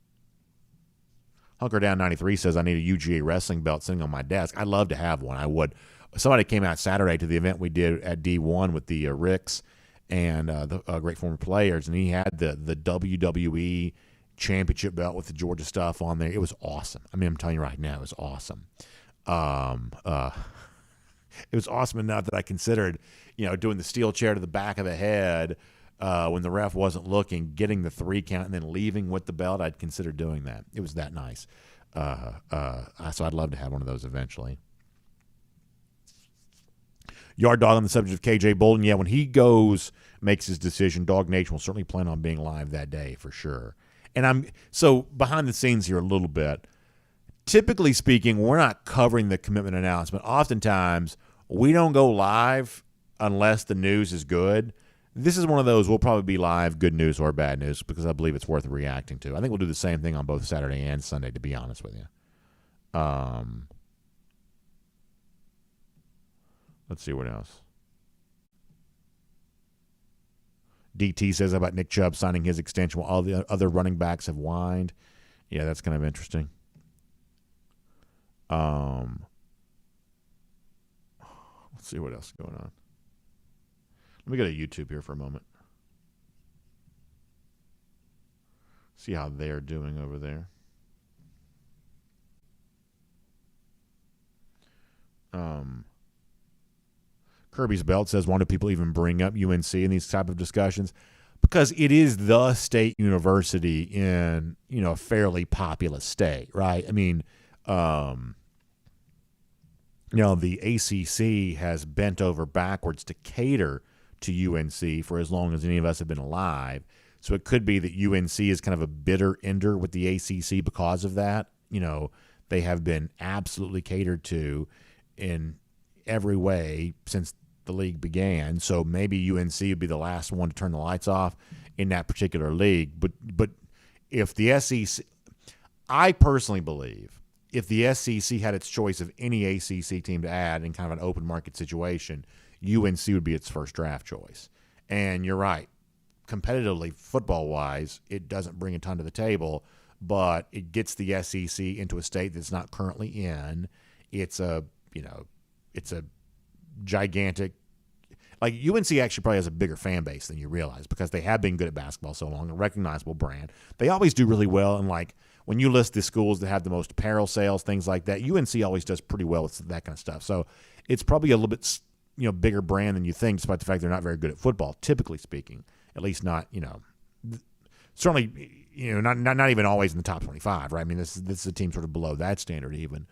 Hunker Down 93 says, I need a UGA wrestling belt sitting on my desk. I'd love to have one. I would. Somebody came out Saturday to the event we did at D1 with the Ricks and the great former players, and he had the WWE championship belt with the Georgia stuff on there. It was awesome. I mean, I'm telling you right now, it was awesome. It was awesome enough that I considered, doing the steel chair to the back of the head when the ref wasn't looking, getting the 3 count, and then leaving with the belt. I'd consider doing that. It was that nice. So I'd love to have one of those eventually. Yard Dog on the subject of KJ Bolden. Yeah, when he makes his decision, DawgNation will certainly plan on being live that day for sure. And so behind the scenes here a little bit. Typically speaking, we're not covering the commitment announcement. Oftentimes, we don't go live unless the news is good. This is one of those we'll probably be live, good news or bad news, because I believe it's worth reacting to. I think we'll do the same thing on both Saturday and Sunday, to be honest with you. Let's see what else. DT says about Nick Chubb signing his extension while all the other running backs have whined. Yeah, that's kind of interesting. Let's see what else is going on. Let me go to YouTube here for a moment. See how they're doing over there. Kirby's Belt says, why do people even bring up UNC in these type of discussions? Because it is the state university in, a fairly populous state, right? I mean, the ACC has bent over backwards to cater to UNC for as long as any of us have been alive. So it could be that UNC is kind of a bitter ender with the ACC because of that. They have been absolutely catered to in every way since the league began. So maybe UNC would be the last one to turn the lights off in that particular league. But if the SEC, I personally believe, if the SEC had its choice of any ACC team to add in kind of an open market situation, UNC would be its first draft choice. And you're right. Competitively, football-wise, it doesn't bring a ton to the table, but it gets the SEC into a state that's not currently in. It's a gigantic – like UNC actually probably has a bigger fan base than you realize because they have been good at basketball so long, a recognizable brand. They always do really well, and like when you list the schools that have the most apparel sales, things like that, UNC always does pretty well with that kind of stuff. So it's probably a little bit bigger brand than you think, despite the fact they're not very good at football, typically speaking. At least not, certainly, not even always in the top 25, right? I mean, this is a team sort of below that standard even.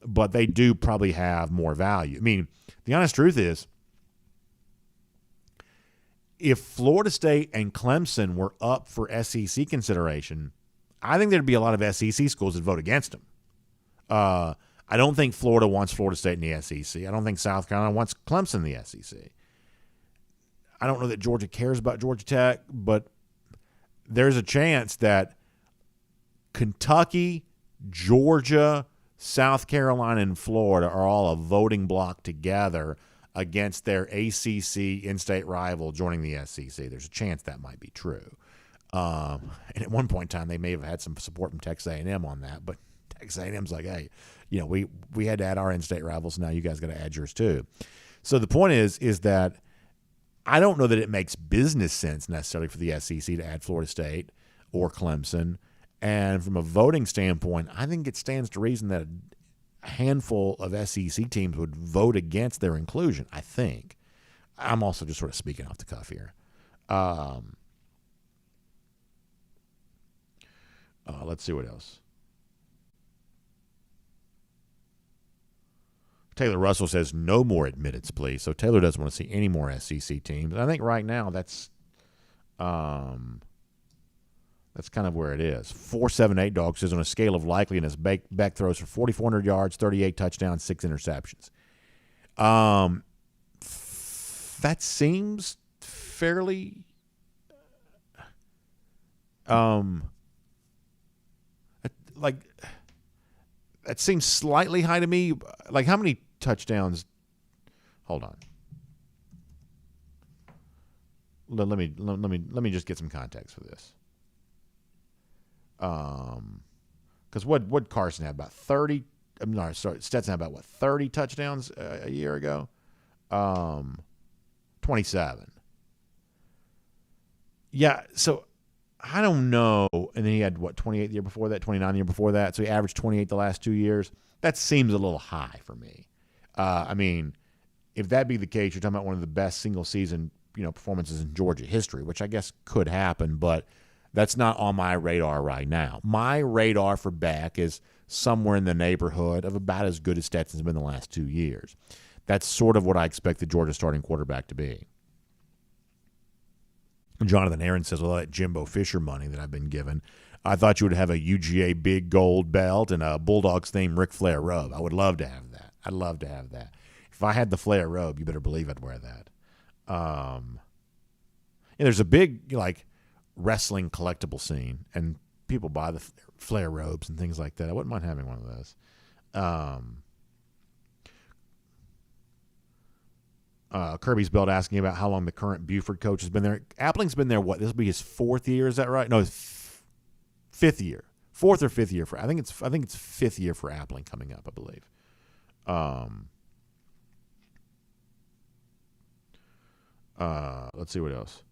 But they do probably have more value. I mean, the honest truth is, if Florida State and Clemson were up for SEC consideration, I think there'd be a lot of SEC schools that vote against them. I don't think Florida wants Florida State in the SEC. I don't think South Carolina wants Clemson in the SEC. I don't know that Georgia cares about Georgia Tech, but there's a chance that Kentucky, Georgia, South Carolina, and Florida are all a voting block together against their ACC in-state rival joining the SEC. There's a chance that might be true. And at one point in time, they may have had some support from Texas A&M on that, but Texas A&M's like, hey, we had to add our in-state rivals. Now you guys got to add yours too. So the point is that I don't know that it makes business sense necessarily for the SEC to add Florida State or Clemson. And from a voting standpoint, I think it stands to reason that a handful of SEC teams would vote against their inclusion, I think. I'm also just sort of speaking off the cuff here. Let's see what else. Taylor Russell says no more admitteds, please. So Taylor doesn't want to see any more SEC teams. And I think right now that's kind of where it is. 478 Dog says on a scale of likeliness, Beck throws for 4,400 yards, 38 touchdowns, 6 interceptions. That seems fairly like that seems slightly high to me. Like, how many touchdowns? Hold on. Let me just get some context for this. Because what Carson had about 30. I'm not sorry. Stetson had about 30 touchdowns a year ago. 27. Yeah. So I don't know. And then he had 28 the year before that, 29 the year before that. So he averaged 28 the last 2 years. That seems a little high for me. I mean, if that be the case, you're talking about one of the best single season, performances in Georgia history, which I guess could happen, but that's not on my radar right now. My radar for Beck is somewhere in the neighborhood of about as good as Stetson's been the last 2 years. That's sort of what I expect the Georgia starting quarterback to be. Jonathan Aaron says, well, that Jimbo Fisher money that I've been given, I thought you would have a UGA big gold belt and a Bulldogs themed Ric Flair robe. I would love to have that. I'd love to have that. If I had the Flair robe, you better believe I'd wear that. There's a big, wrestling collectible scene, and people buy the Flair robes and things like that. I wouldn't mind having one of those. Kirby's Belt asking about how long the current Buford coach has been there. Appling's been there, what? This will be his 4th year, is that right? No, his 5th year. 4th or 5th year for I think it's 5th year for Appling coming up, I believe. Let's see what else.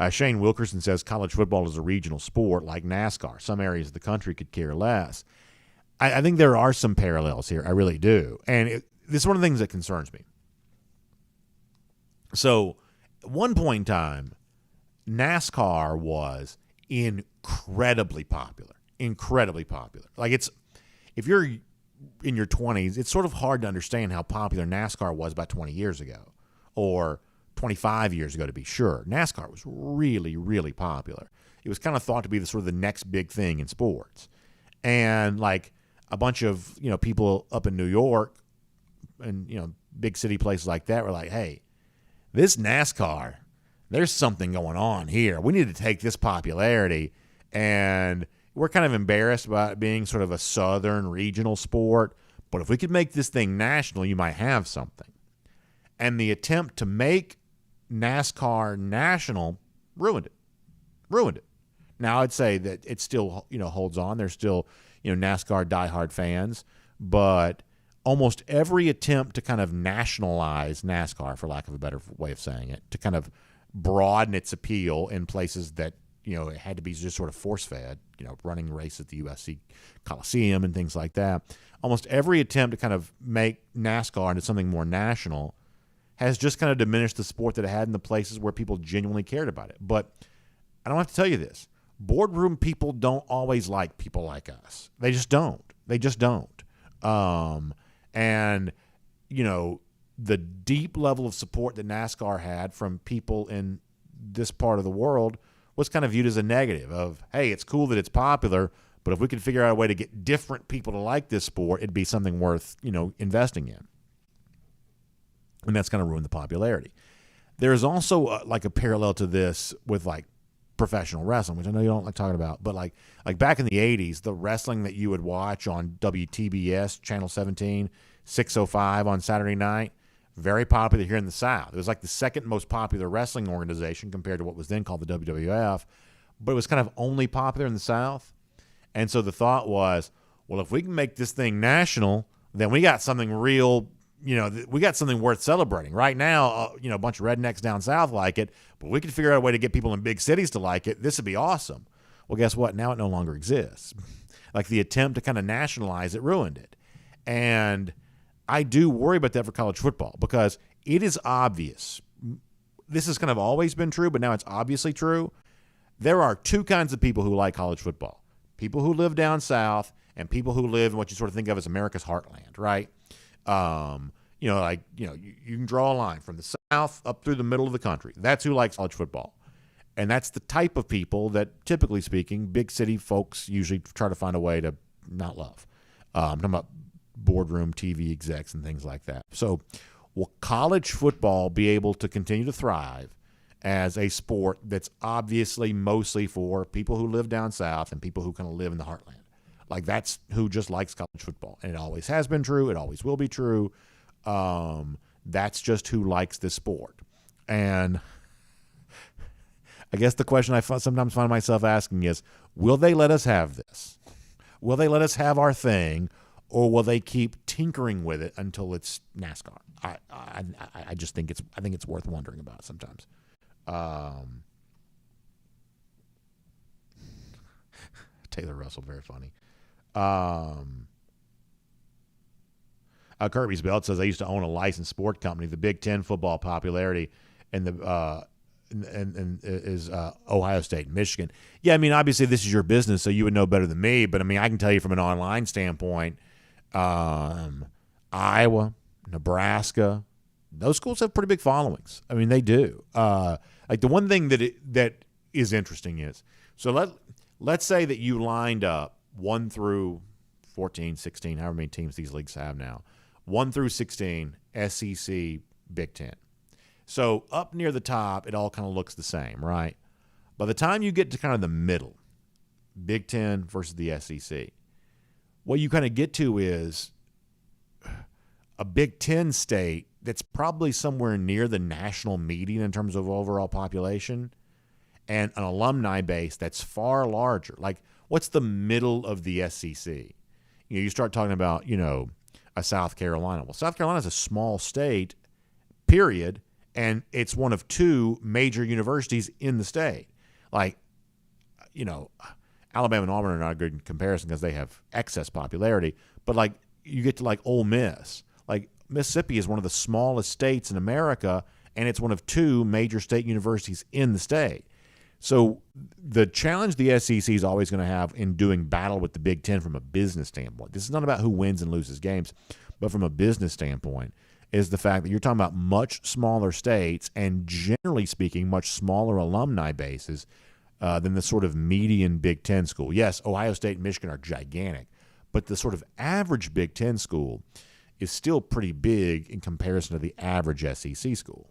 Shane Wilkerson says college football is a regional sport like NASCAR. Some areas of the country could care less. I think there are some parallels here. I really do. And this is one of the things that concerns me. So at one point in time, NASCAR was incredibly popular. Incredibly popular. If you're in your 20s, it's sort of hard to understand how popular NASCAR was about 20 years ago or 25 years ago, to be sure. NASCAR was really, really popular. It was kind of thought to be the next big thing in sports. And a bunch of, people up in New York and, big city places like that were like, hey, this NASCAR, there's something going on here. We need to take this popularity, and we're kind of embarrassed about it being sort of a southern regional sport, but if we could make this thing national, you might have something. And the attempt to make NASCAR national ruined it. Now, I'd say that it still, holds on. There's still, NASCAR diehard fans, but almost every attempt to kind of nationalize NASCAR, for lack of a better way of saying it, to kind of broaden its appeal in places that, it had to be just sort of force-fed, running a race at the USC Coliseum and things like that. Almost every attempt to kind of make NASCAR into something more national has just kind of diminished the sport that it had in the places where people genuinely cared about it. But I don't have to tell you this. Boardroom people don't always like people like us. They just don't. And, the deep level of support that NASCAR had from people in this part of the world was kind of viewed as a negative of, hey, it's cool that it's popular, but if we could figure out a way to get different people to like this sport, it'd be something worth, investing in. And that's going to ruin the popularity. There's also a parallel to this with professional wrestling, which I know you don't like talking about, but like back in the 80s, the wrestling that you would watch on WTBS, Channel 17, 605 on Saturday night, very popular here in the South. It was the second most popular wrestling organization compared to what was then called the WWF, but it was kind of only popular in the South. And so the thought was, well, if we can make this thing national, then we got something real, we got something worth celebrating. Right now, a bunch of rednecks down south like it, but we could figure out a way to get people in big cities to like it. This would be awesome. Well, guess what? Now it no longer exists. The attempt to kind of nationalize it ruined it. And I do worry about that for college football because it is obvious. This has kind of always been true, but now it's obviously true. There are two kinds of people who like college football. people who live down south and people who live in what you sort of think of as America's heartland, right? You can draw a line from the south up through the middle of the country. That's who likes college football. And that's the type of people that, typically speaking, big city folks usually try to find a way to not love. I'm talking about boardroom TV execs and things like that. So will college football be able to continue to thrive as a sport that's obviously mostly for people who live down south and people who kind of live in the heartland? Like, that's who just likes college football. And it always has been true. It always will be true. That's just who likes this sport. And I guess the question I sometimes find myself asking is, will they let us have this? Will they let us have our thing, or will they keep tinkering with it until it's NASCAR? I just think it's worth wondering about sometimes. Taylor Russell, very funny. Kirby's Belt says, I used to own a licensed sport company. The Big Ten football popularity and is Ohio State and Michigan. Yeah, I mean, obviously this is your business, so you would know better than me. But I mean, I can tell you from an online standpoint, Iowa, Nebraska, those schools have pretty big followings. I mean, they do. Like, the one thing that is interesting is, so let's say that you lined up 1 through 14, 16, however many teams these leagues have now, 1 through 16, SEC, Big Ten. So up near the top, it all kind of looks the same, right? By the time you get to kind of the middle, Big Ten versus the SEC, what you kind of get to is a Big Ten state that's probably somewhere near the national median in terms of overall population, and an alumni base that's far larger. Like, what's the middle of the SEC? You start talking about, a South Carolina. Well, South Carolina is a small state, period, and it's one of 2 major universities in the state. Like, Alabama and Auburn are not a good comparison because they have excess popularity, but, like, you get to, like, Ole Miss. Like, Mississippi is one of the smallest states in America, and it's one of 2 major state universities in the state. So the challenge the SEC is always going to have in doing battle with the Big Ten from a business standpoint, this is not about who wins and loses games, but from a business standpoint, is the fact that you're talking about much smaller states and, generally speaking, much smaller alumni bases than the sort of median Big Ten school. Yes, Ohio State and Michigan are gigantic, but the sort of average Big Ten school is still pretty big in comparison to the average SEC school.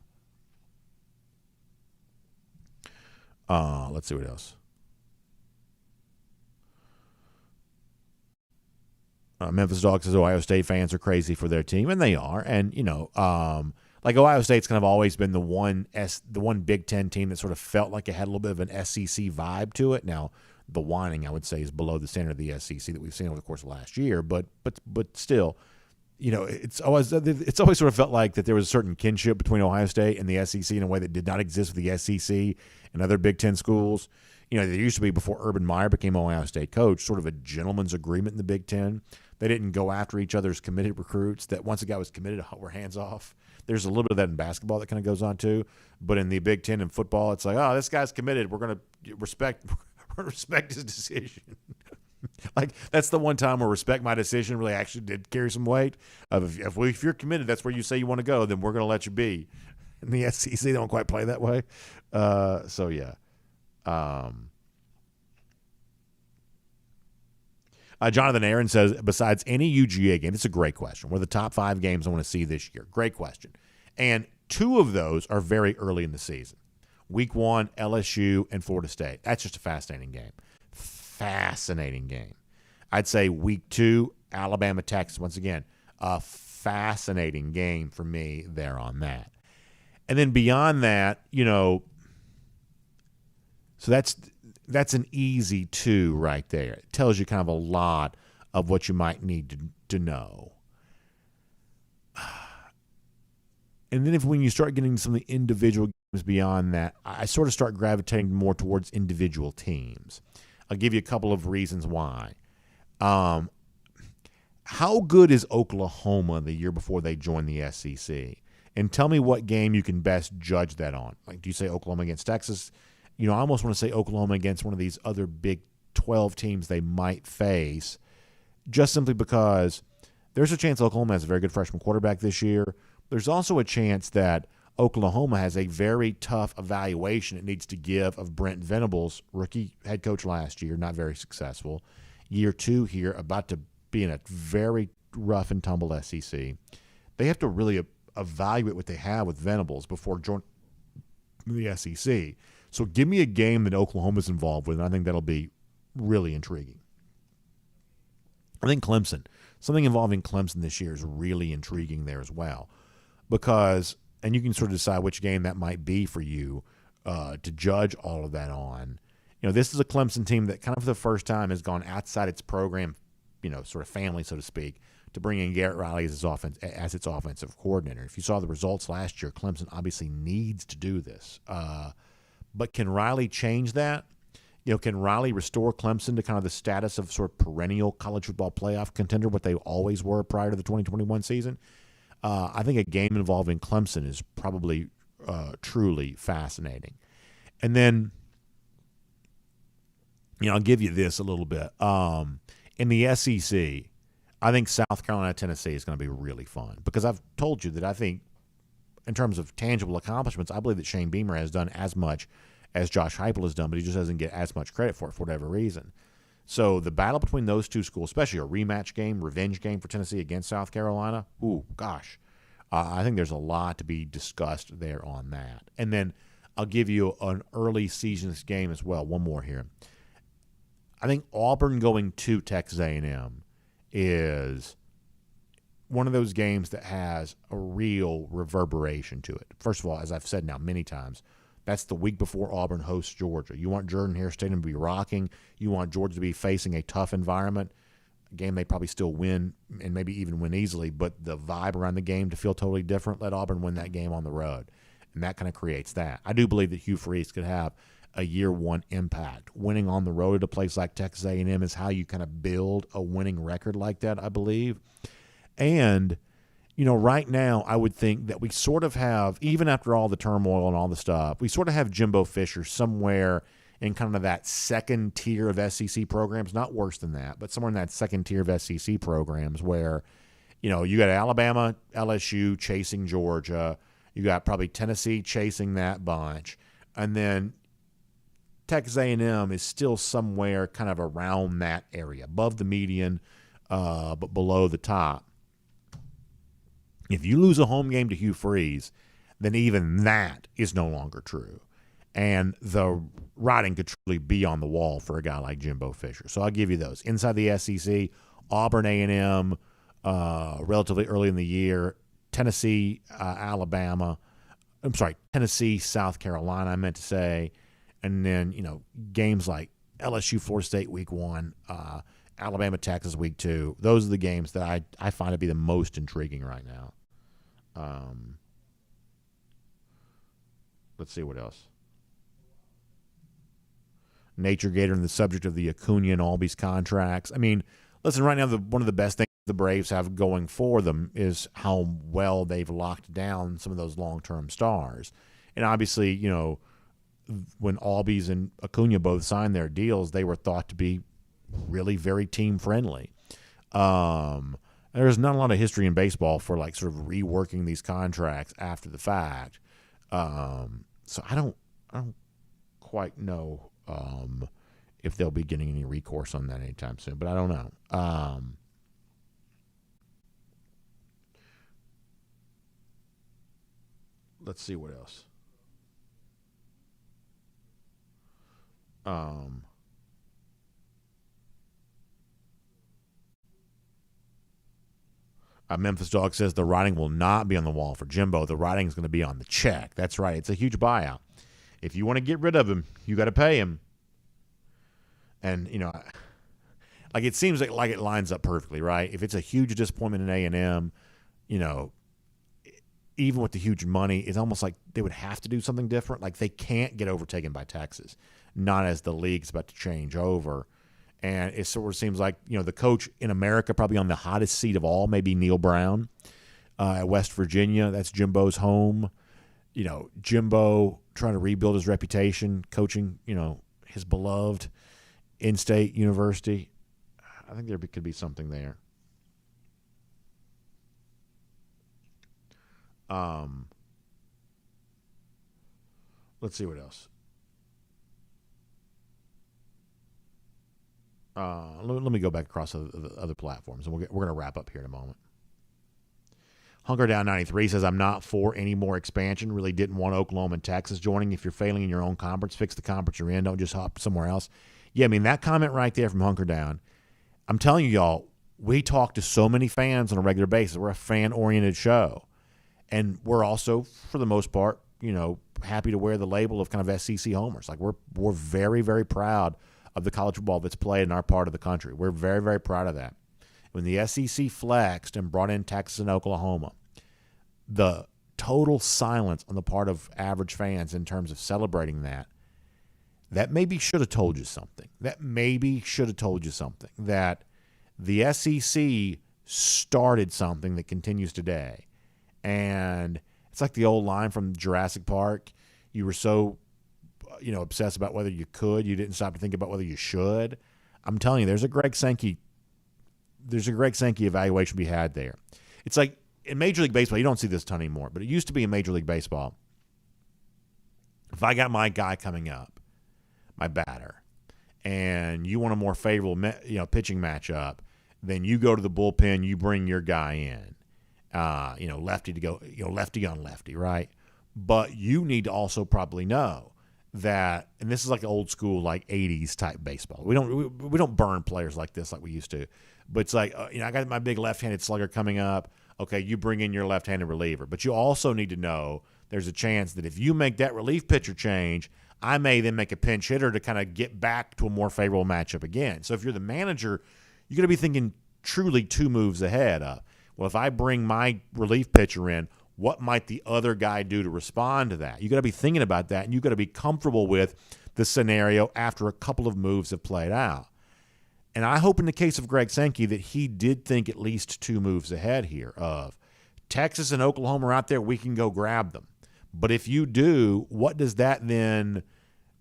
Let's see what else. Memphis Dog says Ohio State fans are crazy for their team, and they are. And like, Ohio State's kind of always been the one Big Ten team that sort of felt like it had a little bit of an SEC vibe to it. Now, the whining, I would say, is below the standard of the SEC that we've seen over the course of last year, but still, it's always sort of felt like that there was a certain kinship between Ohio State and the SEC in a way that did not exist with the SEC and other Big Ten schools. There used to be, before Urban Meyer became Ohio State coach, sort of a gentleman's agreement in the Big Ten. They didn't go after each other's committed recruits, that once a guy was committed, we're hands off. There's a little bit of that in basketball that kind of goes on too. But in the Big Ten and football, it's like, oh, this guy's committed. We're going to respect his decision. Like, that's the one time where respect my decision really actually did carry some weight. If you're committed, that's where you say you want to go, then we're going to let you be. In the SEC, they don't quite play that way. So, yeah. Jonathan Aaron says, besides any UGA game, it's a great question. What are the top 5 games I want to see this year? Great question. And 2 of those are very early in the season. Week 1, LSU and Florida State. That's just a fascinating game. Fascinating game. I'd say week 2, Alabama, Texas. Once again, a fascinating game for me there on that. And then beyond that, so that's an easy 2 right there. It tells you kind of a lot of what you might need to know. And then when you start getting some of the individual games beyond that, I sort of start gravitating more towards individual teams. I'll give you a couple of reasons why. How good is Oklahoma the year before they joined the SEC? And tell me what game you can best judge that on. Like, do you say Oklahoma against Texas? I almost want to say Oklahoma against one of these other Big 12 teams they might face, just simply because there's a chance Oklahoma has a very good freshman quarterback this year. There's also a chance that Oklahoma has a very tough evaluation it needs to give of Brent Venables, rookie head coach last year, not very successful. Year 2 here, about to be in a very rough and tumble SEC. They have to really evaluate what they have with Venables before joining the SEC. So give me a game that Oklahoma's involved with, and I think that'll be really intriguing. I think Clemson, something involving Clemson this year is really intriguing there as well, because, and you can sort of decide which game that might be for you to judge all of that on. You know, this is a Clemson team that kind of for the first time has gone outside its program, you know, sort of family, so to speak, to bring in Garrett Riley as its offensive coordinator. If you saw the results last year, Clemson obviously needs to do this. But can Riley change that? You know, can Riley restore Clemson to kind of the status of sort of perennial college football playoff contender, what they always were prior to the 2021 season? I think a game involving Clemson is probably truly fascinating. And then, you know, I'll give you this a little bit. In the SEC, I think South Carolina, Tennessee is going to be really fun, because I've told you that I think in terms of tangible accomplishments, I believe that Shane Beamer has done as much as Josh Heupel has done, but he just doesn't get as much credit for it for whatever reason. So the battle between those two schools, especially a rematch game, revenge game for Tennessee against South Carolina, I think there's a lot to be discussed there on that. And then I'll give you an early season game as well. One more here. I think Auburn going to Texas A&M is one of those games that has a real reverberation to it. First of all, as I've said now many times, that's the week before Auburn hosts Georgia. You want Jordan-Hare Stadium to be rocking. You want Georgia to be facing a tough environment, a game they probably still win and maybe even win easily, but the vibe around the game to feel totally different. Let Auburn win that game on the road, and that kind of creates that. I do believe that Hugh Freeze could have a year one impact. Winning on the road at a place like Texas A&M is how you kind of build a winning record like that, I believe. And, you know, right now I would think that we sort of have, even after all the turmoil and all the stuff, we sort of have Jimbo Fisher somewhere in kind of that second tier of SEC programs, not worse than that, but somewhere in that second tier of SEC programs where, you know, you got Alabama, LSU chasing Georgia, you got probably Tennessee chasing that bunch, and then Texas A&M is still somewhere kind of around that area, above the median, but below the top. If you lose a home game to Hugh Freeze, then even that is no longer true. And the writing could truly be on the wall for a guy like Jimbo Fisher. So I'll give you those. Inside the SEC, Auburn A&M, relatively early in the year, Tennessee, Tennessee, South Carolina, I meant to say. And then, you know, games like LSU, Florida State week 1, Alabama, Texas week 2. Those are the games that I find to be the most intriguing right now. Let's see what else. Nature Gator and the subject of the Acuna and Albies contracts. I mean, listen, right now one of the best things the Braves have going for them is how well they've locked down some of those long-term stars. And obviously, you know, when Albies and Acuna both signed their deals, they were thought to be really very team-friendly. There's not a lot of history in baseball for like sort of reworking these contracts after the fact. So I don't quite know if they'll be getting any recourse on that anytime soon, but I don't know. Let's see what else. Memphis Dog says the writing will not be on the wall for Jimbo. The writing is going to be on the check. That's right. It's a huge buyout. If you want to get rid of him, you got to pay him. And, you know, like it seems like it lines up perfectly, right? If it's a huge disappointment in A&M, you know, even with the huge money, it's almost like they would have to do something different. Like they can't get overtaken by Texas, not as the league's about to change over. And it sort of seems like, you know, the coach in America probably on the hottest seat of all, maybe Neil Brown at West Virginia. That's Jimbo's home. You know, Jimbo trying to rebuild his reputation, coaching, you know, his beloved. in-state university. I think there could be something there. Let's see what else. Let me go back across the other platforms, and we're going to wrap up here in a moment. Hunker Down 93 says, I'm not for any more expansion. Really didn't want Oklahoma and Texas joining. If you're failing in your own conference, fix the conference you're in. Don't just hop somewhere else. Yeah, I mean, that comment right there from Hunker Down, I'm telling you, y'all, we talk to so many fans on a regular basis. We're a fan-oriented show. And we're also, for the most part, happy to wear the label of kind of SEC homers. Like, we're very, very proud of the college football that's played in our part of the country. We're very, very proud of that. When the SEC flexed and brought in Texas and Oklahoma, the total silence on the part of average fans in terms of celebrating that maybe should have told you something. That the SEC started something that continues today. And it's like the old line from Jurassic Park. You were so, obsessed about whether you could, you didn't stop to think about whether you should. I'm telling you, there's a Greg Sankey evaluation to be had there. It's like in Major League Baseball, you don't see this a ton anymore, but it used to be in Major League Baseball. If I got my guy coming up, my batter, and you want a more favorable pitching matchup, then you go to the bullpen, you bring your guy in, lefty to go, lefty on lefty, right? But you need to also probably know that, and this is like old school, like 80s type baseball. We don't burn players like this like we used to. But it's like, I got my big left-handed slugger coming up. Okay, you bring in your left-handed reliever. But you also need to know there's a chance that if you make that relief pitcher change, I may then make a pinch hitter to kind of get back to a more favorable matchup again. So if you're the manager, you're going to be thinking truly 2 moves ahead of, well, if I bring my relief pitcher in, what might the other guy do to respond to that? You got to be thinking about that, and you got to be comfortable with the scenario after a couple of moves have played out. And I hope in the case of Greg Sankey that he did think at least 2 moves ahead here of Texas and Oklahoma are out there, we can go grab them. But if you do, what does that then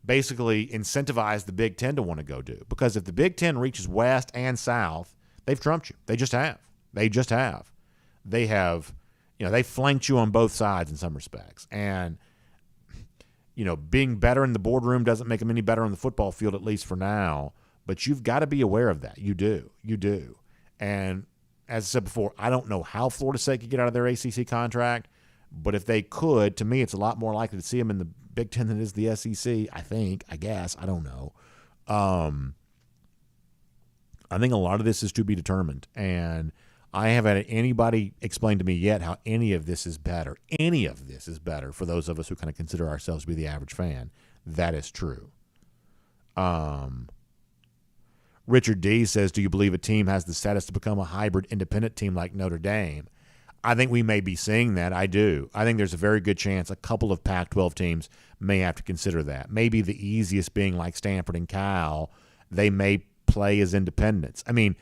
basically incentivize the Big Ten to want to go do? Because if the Big Ten reaches west and south, they've trumped you. They just have. They have, they flanked you on both sides in some respects. And, being better in the boardroom doesn't make them any better on the football field, at least for now. But you've got to be aware of that. You do. And as I said before, I don't know how Florida State could get out of their ACC contract, but if they could, to me, it's a lot more likely to see them in the Big Ten than it is the SEC, I guess. I don't know. I think a lot of this is to be determined, and I haven't had anybody explain to me yet how any of this is better. Any of this is better for those of us who kind of consider ourselves to be the average fan. That is true. Richard D. says, do you believe a team has the status to become a hybrid independent team like Notre Dame? I think we may be seeing that. I do. I think there's a very good chance a couple of Pac-12 teams may have to consider that. Maybe the easiest being like Stanford and Cal. They may play as independents. I mean,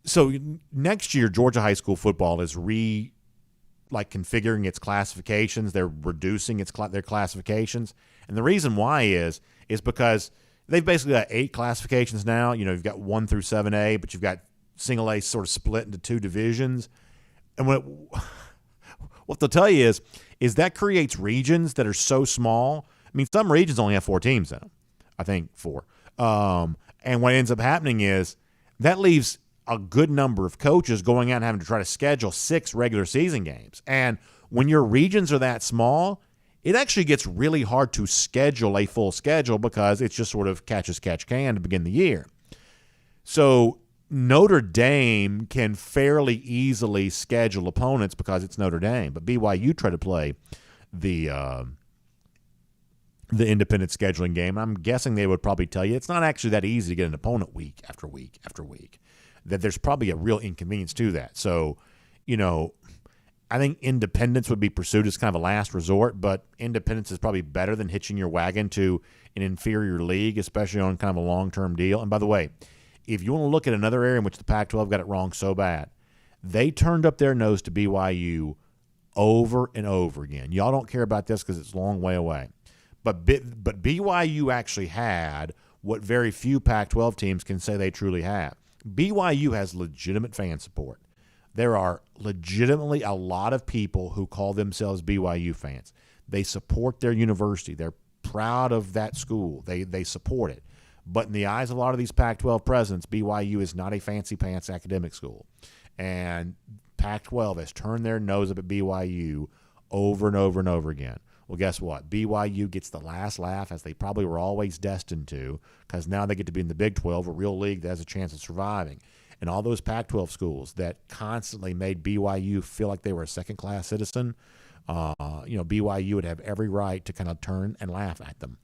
so next year, Georgia high school football is configuring its classifications. They're reducing their classifications. And the reason why is because they've basically got 8 classifications now. You've got 1 through 7A, but you've got single A sort of split into 2 divisions. And what they'll tell you is that creates regions that are so small. I mean, some regions only have 4 teams in them. I think 4. And what ends up happening is that leaves a good number of coaches going out and having to try to schedule 6 regular season games. And when your regions are that small, it actually gets really hard to schedule a full schedule because it's just sort of catch as catch can to begin the year. So Notre Dame can fairly easily schedule opponents because it's Notre Dame. But BYU try to play the independent scheduling game. I'm guessing they would probably tell you it's not actually that easy to get an opponent week after week after week, that there's probably a real inconvenience to that. So, I think independence would be pursued as kind of a last resort, but independence is probably better than hitching your wagon to an inferior league, especially on kind of a long-term deal. And by the way, if you want to look at another area in which the Pac-12 got it wrong so bad, they turned up their nose to BYU over and over again. Y'all don't care about this because it's a long way away. But BYU actually had what very few Pac-12 teams can say they truly have. BYU has legitimate fan support. There are legitimately a lot of people who call themselves BYU fans. They support their university. They're proud of that school. They support it. But in the eyes of a lot of these Pac-12 presidents, BYU is not a fancy pants academic school. And Pac-12 has turned their nose up at BYU over and over and over again. Well, guess what? BYU gets the last laugh, as they probably were always destined to, because now they get to be in the Big 12, a real league that has a chance of surviving. And all those Pac-12 schools that constantly made BYU feel like they were a second-class citizen, BYU would have every right to kind of turn and laugh at them.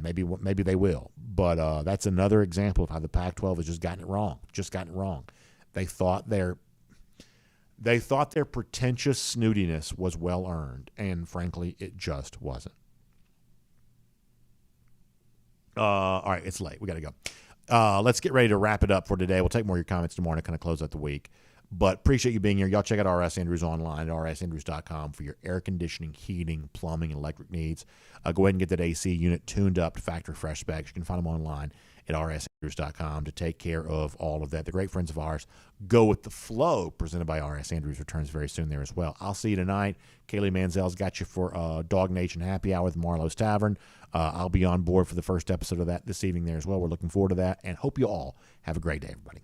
Maybe they will. But that's another example of how the Pac-12 has just gotten it wrong. They thought their pretentious snootiness was well earned, and frankly, it just wasn't. All right, it's late. We got to go. Let's get ready to wrap it up for today. We'll take more of your comments tomorrow to kind of close out the week. But appreciate you being here. Y'all check out RS Andrews online at rsandrews.com for your air conditioning, heating, plumbing, and electric needs. Go ahead and get that AC unit tuned up to factory fresh specs. You can find them online at rsandrews.com to take care of all of that. The great friends of ours, Go With the Flow, presented by RS Andrews, returns very soon there as well. I'll see you tonight. Kaylee Manziel's got you for Dog Nation Happy Hour with Marlowe's Tavern. I'll be on board for the first episode of that this evening there as well. We're looking forward to that, and hope you all have a great day, everybody.